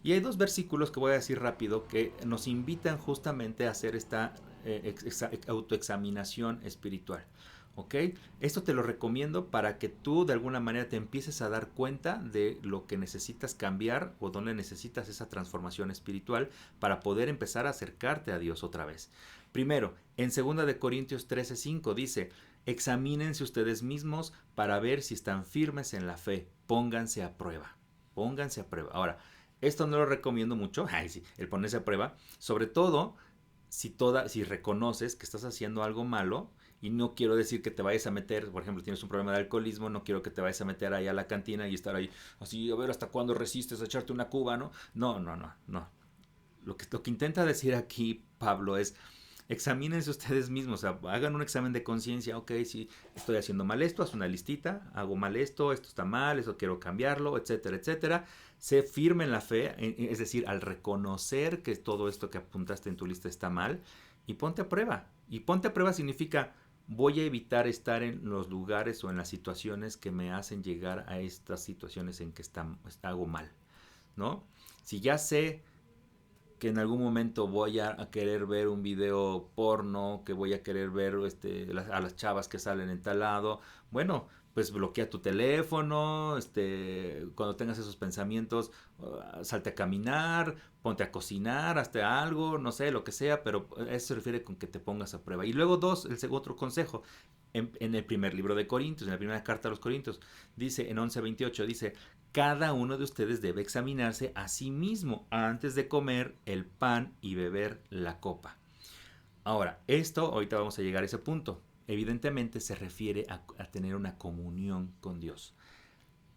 Y hay dos versículos que voy a decir rápido que nos invitan justamente a hacer esta autoexaminación espiritual. ¿Ok? Esto te lo recomiendo para que tú de alguna manera te empieces a dar cuenta de lo que necesitas cambiar o donde necesitas esa transformación espiritual para poder empezar a acercarte a Dios otra vez. Primero, en 2 Corintios 13:5 dice, examínense ustedes mismos para ver si están firmes en la fe, pónganse a prueba. Ahora, esto no lo recomiendo mucho, el ponerse a prueba, sobre todo si reconoces que estás haciendo algo malo. Y no quiero decir que te vayas a meter, por ejemplo, tienes un problema de alcoholismo, no quiero que te vayas a meter ahí a la cantina y estar ahí así, a ver hasta cuándo resistes a echarte una cuba, ¿no? No. Lo que intenta decir aquí Pablo es, examínense ustedes mismos, o sea, hagan un examen de conciencia. Ok, si estoy haciendo mal esto, haz una listita, hago mal esto está mal, eso quiero cambiarlo, etcétera, etcétera. Sé firme en la fe, es decir, al reconocer que todo esto que apuntaste en tu lista está mal, y ponte a prueba. Y ponte a prueba significa, voy a evitar estar en los lugares o en las situaciones que me hacen llegar a estas situaciones en que hago mal, ¿no? Si ya sé que en algún momento voy a querer ver un video porno, que voy a querer ver a las chavas que salen en tal lado, bueno, pues bloquea tu teléfono, cuando tengas esos pensamientos, salte a caminar, ponte a cocinar, hazte algo, no sé, lo que sea, pero eso se refiere con que te pongas a prueba. Y luego dos, el segundo otro consejo, en el primer libro de Corintios, en la primera carta a los Corintios, dice en 11:28, dice, cada uno de ustedes debe examinarse a sí mismo antes de comer el pan y beber la copa. Ahora, esto, ahorita vamos a llegar a ese punto. Evidentemente se refiere a tener una comunión con Dios.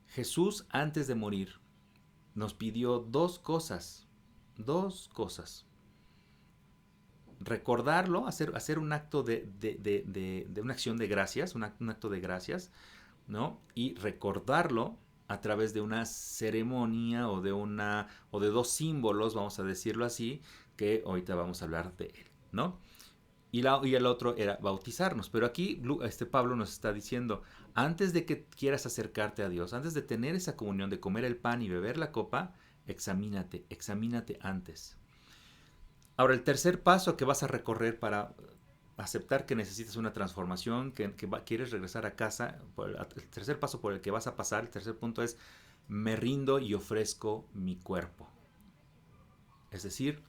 Jesús, antes de morir, nos pidió dos cosas. Dos cosas. Recordarlo, hacer un acto de una acción de gracias, un acto de gracias, ¿no? Y recordarlo a través de una ceremonia o de dos símbolos, vamos a decirlo así, que ahorita vamos a hablar de él, ¿no? Y el otro era bautizarnos. Pero aquí Pablo nos está diciendo, antes de que quieras acercarte a Dios, antes de tener esa comunión, de comer el pan y beber la copa, examínate antes. Ahora, el tercer paso que vas a recorrer para aceptar que necesitas una transformación, que quieres regresar a casa, el tercer paso por el que vas a pasar, el tercer punto es, me rindo y ofrezco mi cuerpo. Es decir,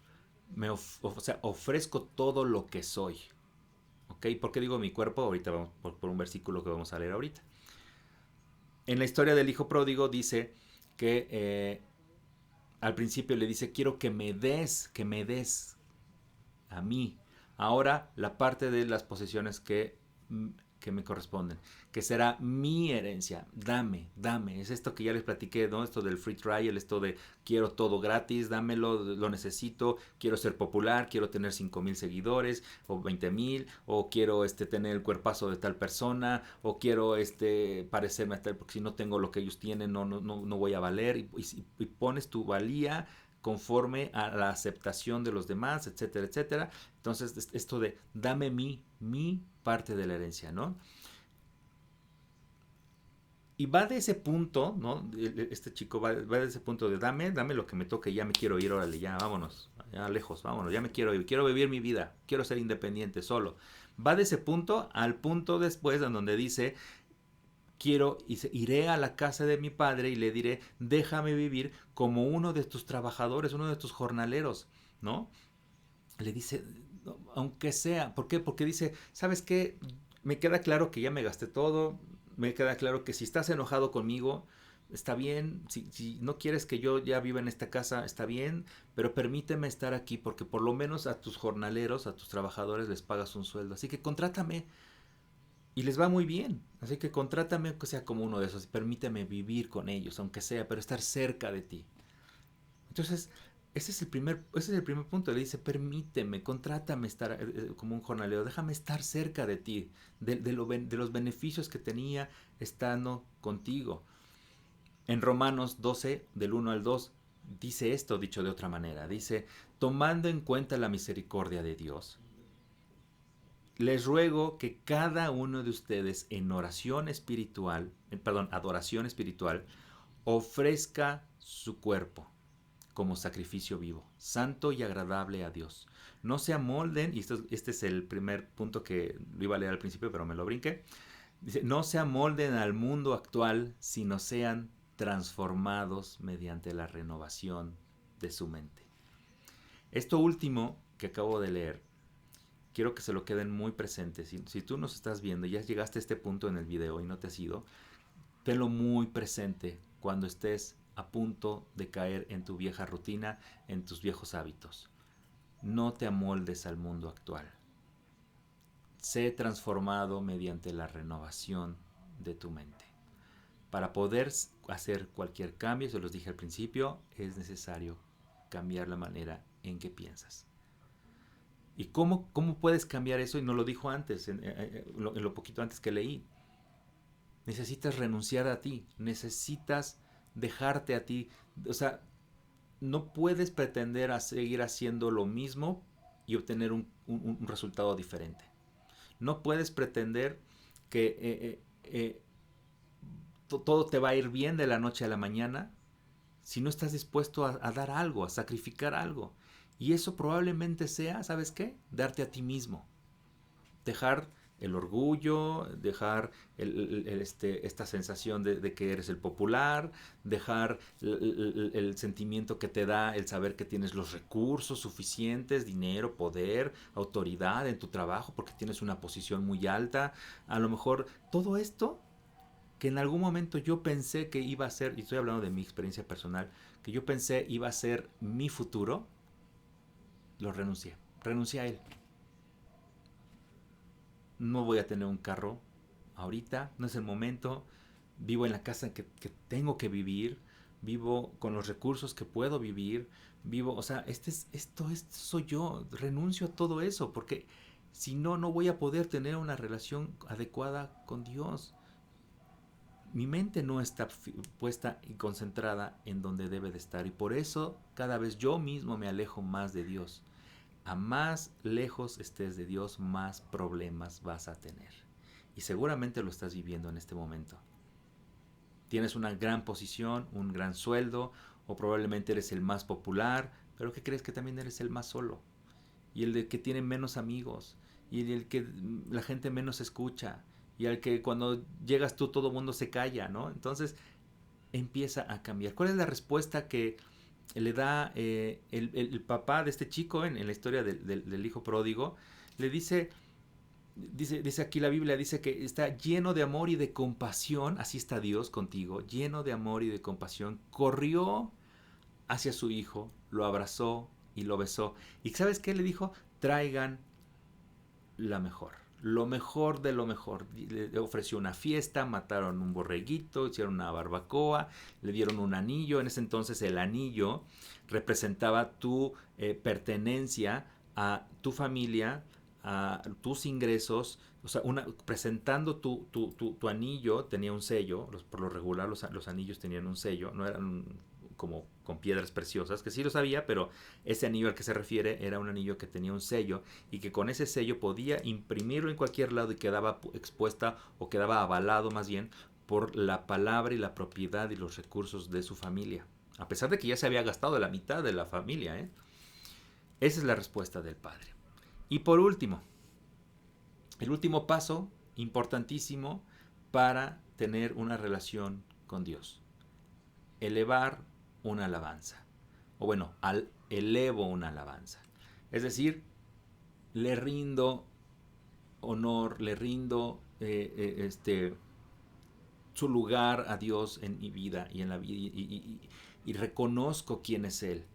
ofrezco todo lo que soy. ¿Ok? ¿Por qué digo mi cuerpo? Ahorita vamos por un versículo que vamos a leer ahorita. En la historia del hijo pródigo dice que al principio le dice, quiero que me des a mí. Ahora la parte de las posesiones que me corresponden, que será mi herencia, dame, es esto que ya les platiqué, ¿no? Esto del free trial, esto de quiero todo gratis, dámelo, lo necesito, quiero ser popular, quiero tener 5,000 seguidores, o 20,000, o quiero tener el cuerpazo de tal persona, o quiero parecerme a tal, porque si no tengo lo que ellos tienen, no voy a valer, y pones tu valía conforme a la aceptación de los demás, etcétera, etcétera. Entonces, esto de dame mi parte de la herencia, ¿no? Y va de ese punto, ¿no? Este chico va de ese punto de dame lo que me toque, ya me quiero ir, órale, ya vámonos, ya lejos, vámonos, ya me quiero ir, quiero vivir mi vida, quiero ser independiente, solo. Va de ese punto al punto después en donde dice, iré a la casa de mi padre y le diré, déjame vivir como uno de tus trabajadores, uno de tus jornaleros, ¿no? Le dice, aunque sea, ¿por qué? Porque dice, ¿sabes qué? Me queda claro que ya me gasté todo, me queda claro que si estás enojado conmigo, está bien, si no quieres que yo ya viva en esta casa, está bien, pero permíteme estar aquí porque por lo menos a tus jornaleros, a tus trabajadores les pagas un sueldo, así que contrátame. Y les va muy bien, así que contrátame aunque sea como uno de esos, permíteme vivir con ellos, aunque sea, pero estar cerca de ti. Entonces, ese es el primer punto, le dice, permíteme, contrátame estar como un jornalero, déjame estar cerca de ti, de los beneficios que tenía estando contigo. En Romanos 12, del 1 al 2, dice esto, dicho de otra manera, dice, tomando en cuenta la misericordia de Dios, les ruego que cada uno de ustedes en adoración espiritual, ofrezca su cuerpo como sacrificio vivo, santo y agradable a Dios. No se amolden, y este es el primer punto que lo iba a leer al principio, pero me lo brinqué. Dice, no se amolden al mundo actual, sino sean transformados mediante la renovación de su mente. Esto último que acabo de leer, quiero que se lo queden muy presente. Si tú nos estás viendo y ya llegaste a este punto en el video y no te has ido, tenlo muy presente cuando estés a punto de caer en tu vieja rutina, en tus viejos hábitos. No te amoldes al mundo actual. Sé transformado mediante la renovación de tu mente. Para poder hacer cualquier cambio, se los dije al principio, es necesario cambiar la manera en que piensas. ¿Y cómo puedes cambiar eso? Y no lo dijo antes, en lo poquito antes que leí. Necesitas renunciar a ti, necesitas dejarte a ti. O sea, no puedes pretender seguir haciendo lo mismo y obtener un resultado diferente. No puedes pretender que todo te va a ir bien de la noche a la mañana si no estás dispuesto a dar algo, a sacrificar algo. Y eso probablemente sea, ¿sabes qué? Darte a ti mismo. Dejar el orgullo, dejar esta sensación de que eres el popular, dejar el sentimiento que te da el saber que tienes los recursos suficientes, dinero, poder, autoridad en tu trabajo porque tienes una posición muy alta. A lo mejor todo esto que en algún momento yo pensé que iba a ser, y estoy hablando de mi experiencia personal, que yo pensé iba a ser mi futuro, lo renuncié a él. No voy a tener un carro ahorita, no es el momento, vivo en la casa que tengo que vivir, vivo con los recursos que puedo vivir, vivo, o sea, esto soy yo, renuncio a todo eso, porque si no, no voy a poder tener una relación adecuada con Dios. Mi mente no está puesta y concentrada en donde debe de estar, y por eso cada vez yo mismo me alejo más de Dios. A más lejos estés de Dios, más problemas vas a tener. Y seguramente lo estás viviendo en este momento. Tienes una gran posición, un gran sueldo, o probablemente eres el más popular, pero ¿qué crees? Que también eres el más solo. Y el de que tiene menos amigos, y el que la gente menos escucha, y al que cuando llegas tú todo el mundo se calla, ¿no? Entonces empieza a cambiar. ¿Cuál es la respuesta que le da el papá de este chico en la historia del hijo pródigo? Le dice aquí la Biblia, dice que está lleno de amor y de compasión, así está Dios contigo, lleno de amor y de compasión, corrió hacia su hijo, lo abrazó y lo besó. ¿Y sabes qué le dijo? Traigan lo mejor de lo mejor. Le ofreció una fiesta, mataron un borreguito, hicieron una barbacoa, le dieron un anillo. En ese entonces el anillo representaba tu pertenencia a tu familia, a tus ingresos. O sea, presentando tu anillo tenía un sello. Por lo regular los anillos tenían un sello, no eran como con piedras preciosas, que sí lo sabía, pero ese anillo al que se refiere era un anillo que tenía un sello y que con ese sello podía imprimirlo en cualquier lado y quedaba expuesta o quedaba avalado más bien por la palabra y la propiedad y los recursos de su familia, a pesar de que ya se había gastado la mitad de la familia, ¿eh? Esa es la respuesta del padre. Y por último, el último paso importantísimo para tener una relación con Dios: elevar una alabanza. O bueno, elevo una alabanza. Es decir, le rindo honor, le rindo su lugar a Dios en mi vida y en la vida, y reconozco quién es Él,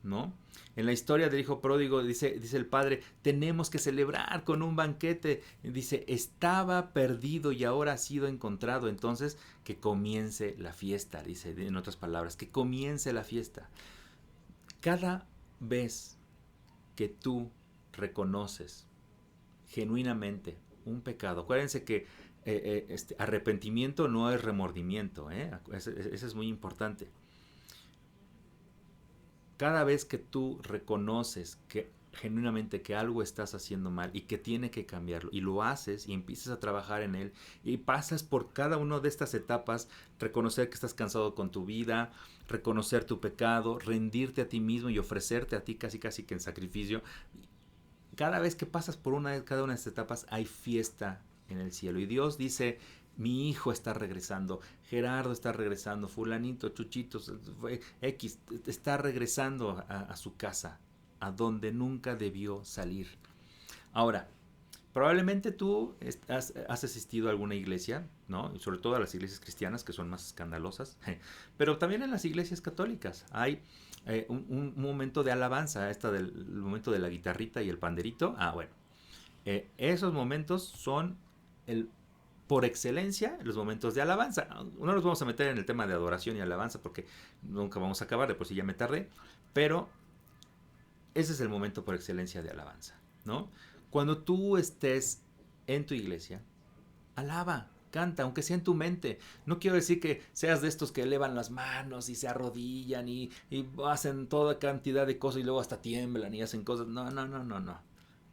¿no? En la historia del hijo pródigo dice el padre, tenemos que celebrar con un banquete. Dice, estaba perdido y ahora ha sido encontrado. Entonces, que comience la fiesta, dice en otras palabras, que comience la fiesta. Cada vez que tú reconoces genuinamente un pecado, acuérdense que arrepentimiento no es remordimiento, eso es muy importante. Cada vez que tú reconoces que genuinamente que algo estás haciendo mal y que tiene que cambiarlo, y lo haces y empiezas a trabajar en él y pasas por cada una de estas etapas: reconocer que estás cansado con tu vida, reconocer tu pecado, rendirte a ti mismo y ofrecerte a ti casi que en sacrificio. Cada vez que pasas por cada una de estas etapas hay fiesta en el cielo, y Dios dice: mi hijo está regresando, Gerardo está regresando, fulanito, Chuchito, X, está regresando a su casa, a donde nunca debió salir. Ahora, probablemente tú has asistido a alguna iglesia, ¿no? Y sobre todo a las iglesias cristianas, que son más escandalosas, pero también en las iglesias católicas hay un momento de alabanza, el momento de la guitarrita y el panderito. Bueno, esos momentos son por excelencia los momentos de alabanza. No nos vamos a meter en el tema de adoración y alabanza porque nunca vamos a acabar, de por sí ya me tardé, pero ese es el momento por excelencia de alabanza, ¿no? Cuando tú estés en tu iglesia, alaba, canta, aunque sea en tu mente. No quiero decir que seas de estos que elevan las manos y se arrodillan y hacen toda cantidad de cosas y luego hasta tiemblan y hacen cosas. No.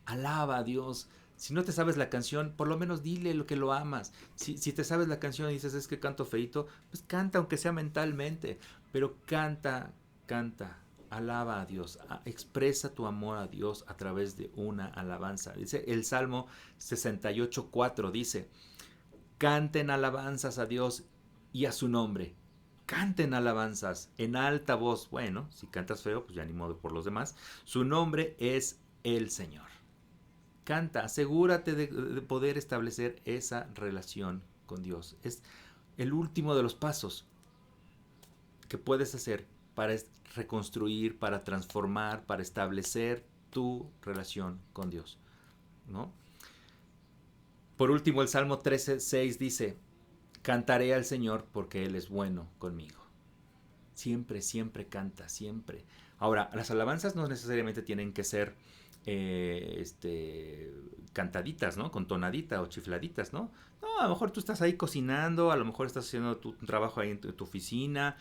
Alaba a Dios. Si no te sabes la canción, por lo menos dile lo que lo amas. Si te sabes la canción y dices, es que canto feito, pues canta aunque sea mentalmente, pero canta Alaba a Dios, expresa tu amor a Dios a través de una alabanza. Dice el Salmo 68:4, dice, canten alabanzas a Dios y a su nombre. Canten alabanzas en alta voz. Bueno, si cantas feo, pues ya ni modo por los demás. Su nombre es el Señor. Canta, asegúrate de poder establecer esa relación con Dios. Es el último de los pasos que puedes hacer para reconstruir, para transformar, para establecer tu relación con Dios, ¿no? Por último, el Salmo 13:6 dice, cantaré al Señor porque Él es bueno conmigo. Siempre, siempre canta, siempre. Ahora, las alabanzas no necesariamente tienen que ser cantaditas, ¿no? Con tonadita o chifladitas, ¿no? No, a lo mejor tú estás ahí cocinando, a lo mejor estás haciendo tu trabajo ahí en tu oficina.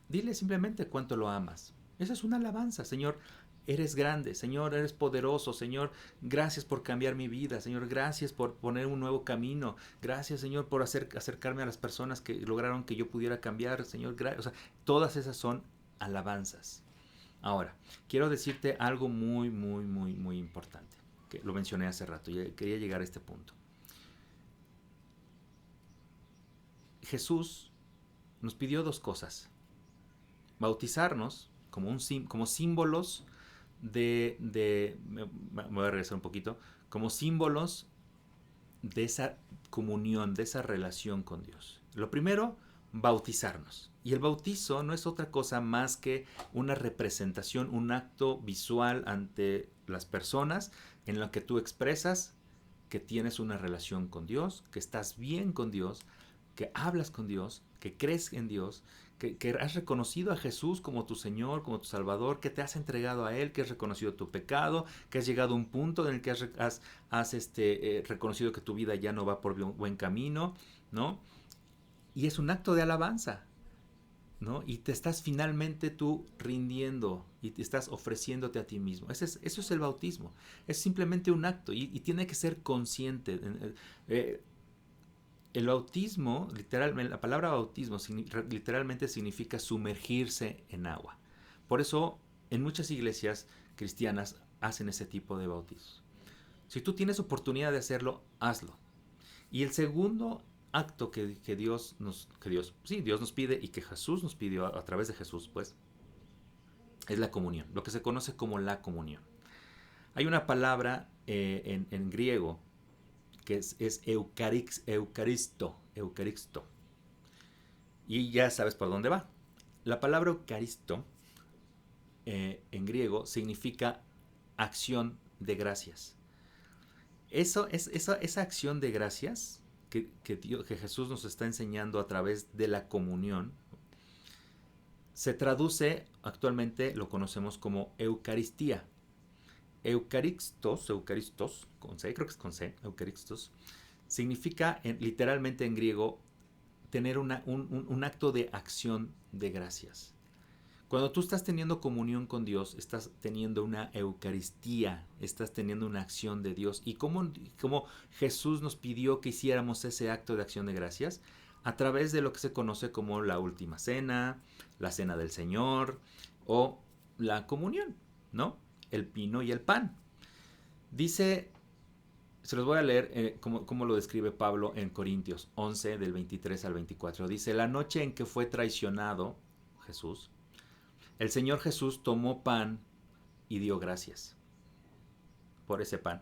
Dile simplemente cuánto lo amas. Esa es una alabanza. Señor, eres grande. Señor, eres poderoso. Señor, gracias por cambiar mi vida. Señor, gracias por poner un nuevo camino. Gracias, Señor, por acercarme a las personas que lograron que yo pudiera cambiar. Señor, o sea, todas esas son alabanzas. Ahora, quiero decirte algo muy, muy, muy, muy importante. Que lo mencioné hace rato. Quería llegar a este punto. Jesús nos pidió dos cosas. Bautizarnos como símbolos me voy a regresar un poquito, como símbolos de esa comunión, de esa relación con Dios. Lo primero, bautizarnos. Y el bautizo no es otra cosa más que una representación, un acto visual ante las personas en lo que tú expresas que tienes una relación con Dios, que estás bien con Dios, que hablas con Dios, que crees en Dios, que has reconocido a Jesús como tu Señor, como tu Salvador, que te has entregado a Él, que has reconocido tu pecado, que has llegado a un punto en el que has reconocido que tu vida ya no va por buen camino, ¿no? Y es un acto de alabanza, ¿no? Y te estás finalmente tú rindiendo y te estás ofreciéndote a ti mismo. Eso es el bautismo. Es simplemente un acto y tiene que ser consciente. El bautismo, literalmente, la palabra bautismo literalmente significa sumergirse en agua. Por eso, en muchas iglesias cristianas hacen ese tipo de bautismos. Si tú tienes oportunidad de hacerlo, hazlo. Y el segundo acto que Dios nos pide y que Jesús nos pidió a través de Jesús, pues, es la comunión, lo que se conoce como la comunión. Hay una palabra en griego que es eucaristo. Y ya sabes por dónde va. La palabra eucaristo en griego significa acción de gracias. Esa acción de gracias que Jesús nos está enseñando a través de la comunión se traduce, actualmente lo conocemos como Eucaristía. Eucaristos, con C, creo que es con C, Eucaristos, significa literalmente en griego tener un acto de acción de gracias. Cuando tú estás teniendo comunión con Dios, estás teniendo una Eucaristía, estás teniendo una acción de Dios. ¿Y cómo Jesús nos pidió que hiciéramos ese acto de acción de gracias? A través de lo que se conoce como la última cena, la cena del Señor o la comunión, ¿no? El vino y el pan. Dice, se los voy a leer como lo describe Pablo en Corintios 11, del 23 al 24. Dice, la noche en que fue traicionado Jesús, el Señor Jesús tomó pan y dio gracias por ese pan.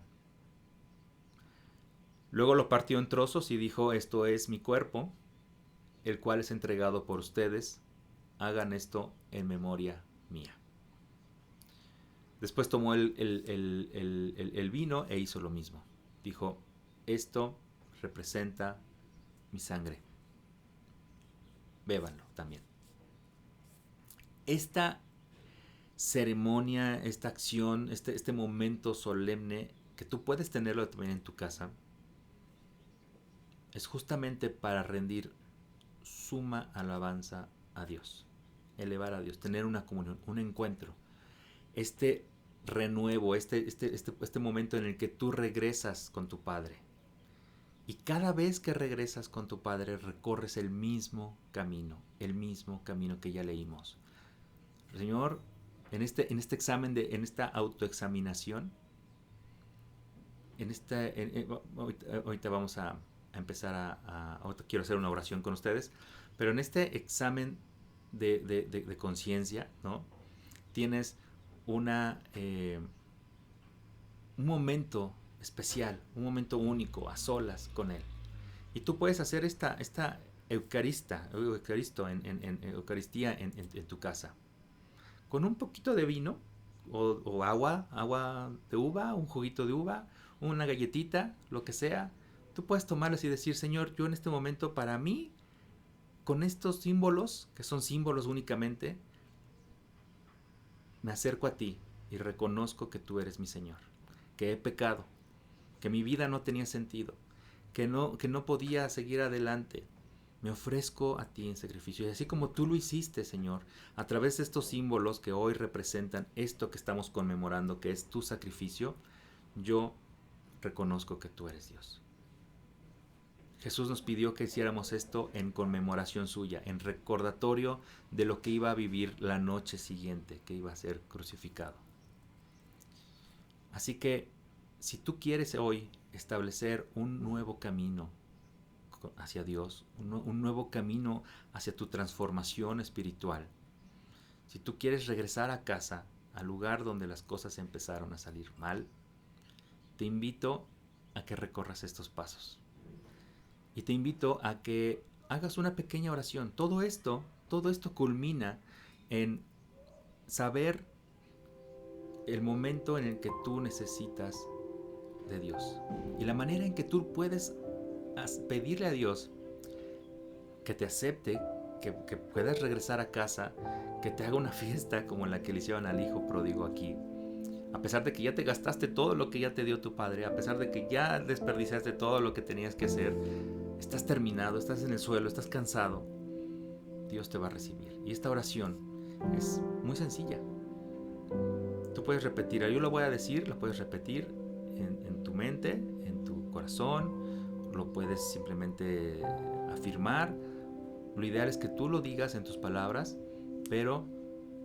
Luego lo partió en trozos y dijo, esto es mi cuerpo, el cual es entregado por ustedes. Hagan esto en memoria mía. Después tomó el vino e hizo lo mismo. Dijo, esto representa mi sangre. Bébanlo también. Esta ceremonia, esta acción, este momento solemne que tú puedes tenerlo también en tu casa, es justamente para rendir suma alabanza a Dios, elevar a Dios, tener una comunión, un encuentro. Este renuevo, este momento en el que tú regresas con tu Padre. Y cada vez que regresas con tu Padre recorres el mismo camino que ya leímor. Señor, en este examen, en esta autoexaminación, ahorita vamos a empezar ahorita quiero hacer una oración con ustedes, pero en este examen de conciencia, ¿no? Tienes un momento especial, un momento único, a solas con Él. Y tú puedes hacer esta Eucaristía en tu casa. Con un poquito de vino o agua de uva, un juguito de uva, una galletita, lo que sea. Tú puedes tomarlas y decir, Señor, yo en este momento para mí, con estos símbolos, que son símbolos únicamente, me acerco a ti y reconozco que tú eres mi Señor, que he pecado, que mi vida no tenía sentido, que no podía seguir adelante. Me ofrezco a ti en sacrificio. Y así como tú lo hiciste, Señor, a través de estos símbolos que hoy representan esto que estamos conmemorando, que es tu sacrificio, yo reconozco que tú eres Dios. Jesús nos pidió que hiciéramos esto en conmemoración suya, en recordatorio de lo que iba a vivir la noche siguiente, que iba a ser crucificado. Así que, si tú quieres hoy establecer un nuevo camino hacia Dios, un nuevo camino hacia tu transformación espiritual, si tú quieres regresar a casa, al lugar donde las cosas empezaron a salir mal, te invito a que recorras estos pasos. Y te invito a que hagas una pequeña oración. Todo esto culmina en saber el momento en el que tú necesitas de Dios. Y la manera en que tú puedes pedirle a Dios que te acepte, que puedas regresar a casa, que te haga una fiesta como la que le hicieron al hijo pródigo aquí. A pesar de que ya te gastaste todo lo que ya te dio tu padre, a pesar de que ya desperdiciaste todo lo que tenías que hacer, estás terminado, estás en el suelo, estás cansado, Dios te va a recibir. Y esta oración es muy sencilla. Tú puedes repetirla, yo lo voy a decir, la puedes repetir en tu mente, en tu corazón, lo puedes simplemente afirmar. Lo ideal es que tú lo digas en tus palabras, pero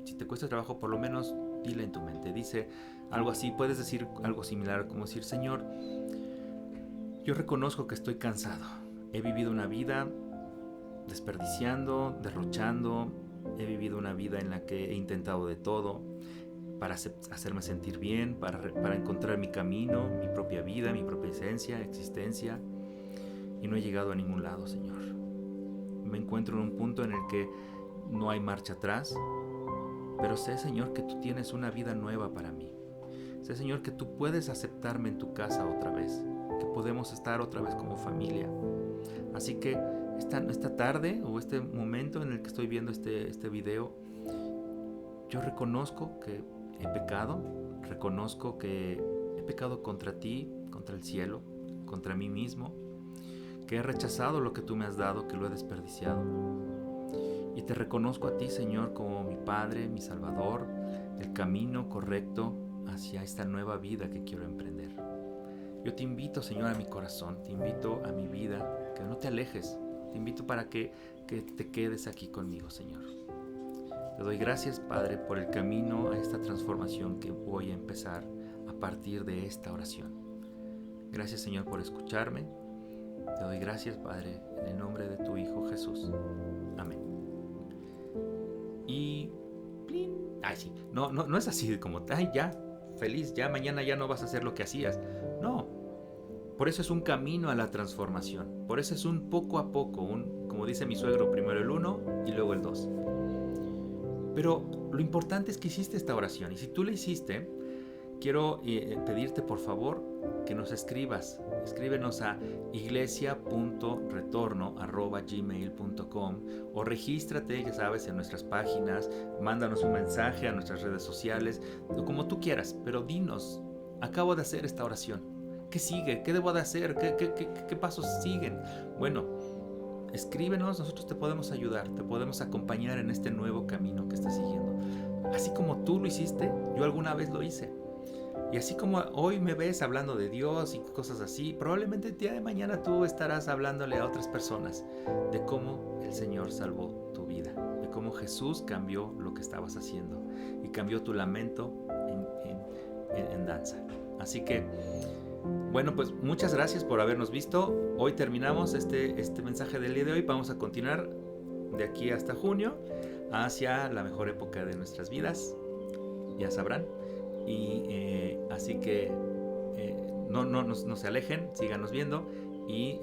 si te cuesta trabajo, por lo menos dile en tu mente. Dice algo así, puedes decir algo similar, como decir, Señor, yo reconozco que estoy cansado. He vivido una vida desperdiciando, derrochando. He vivido una vida en la que he intentado de todo para hacerme sentir bien, para encontrar mi camino, mi propia vida, mi propia esencia, existencia. Y no he llegado a ningún lado, Señor. Me encuentro en un punto en el que no hay marcha atrás. Pero sé, Señor, que tú tienes una vida nueva para mí. Sé, Señor, que tú puedes aceptarme en tu casa otra vez. Que podemos estar otra vez como familia. Así que esta tarde o este momento en el que estoy viendo este video, yo reconozco que he pecado. Reconozco que he pecado contra ti, contra el cielo, contra mí mismo. Que he rechazado lo que tú me has dado, que lo he desperdiciado. Y te reconozco a ti, Señor, como mi Padre, mi Salvador, el camino correcto hacia esta nueva vida que quiero emprender. Yo te invito, Señor, a mi corazón, te invito a mi vida, que no te alejes, te invito para que te quedes aquí conmigo, Señor. Te doy gracias, Padre, por el camino a esta transformación que voy a empezar a partir de esta oración. Gracias, Señor, por escucharme. Te doy gracias, Padre, en el nombre de tu Hijo Jesús. Amén. Y sí, no es así como, ya, feliz, ya mañana ya no vas a hacer lo que hacías. No, por eso es un camino a la transformación. Por eso es un poco a poco, como dice mi suegro, primero el 1 y luego el 2. Pero lo importante es que hiciste esta oración. Y si tú la hiciste, quiero pedirte por favor que nos escribas. Escríbenos a iglesia.retorno@gmail.com o regístrate, ya sabes, en nuestras páginas, mándanos un mensaje a nuestras redes sociales, o como tú quieras, pero dinos, acabo de hacer esta oración. ¿Qué sigue? ¿Qué debo de hacer? ¿Qué pasos siguen? Bueno, escríbenos, nosotros te podemos ayudar, te podemos acompañar en este nuevo camino que estás siguiendo. Así como tú lo hiciste, yo alguna vez lo hice. Y así como hoy me ves hablando de Dios y cosas así, probablemente el día de mañana tú estarás hablándole a otras personas de cómo el Señor salvó tu vida, de cómo Jesús cambió lo que estabas haciendo y cambió tu lamento en danza. Así que, bueno, pues muchas gracias por habernos visto. Hoy terminamos este mensaje del día de hoy. Vamos a continuar de aquí hasta junio hacia la mejor época de nuestras vidas, ya sabrán. Y así que no se alejen, síganos viendo. Y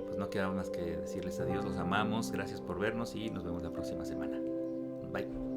pues no queda más que decirles adiós, los amamos, gracias por vernos y nos vemos la próxima semana. Bye.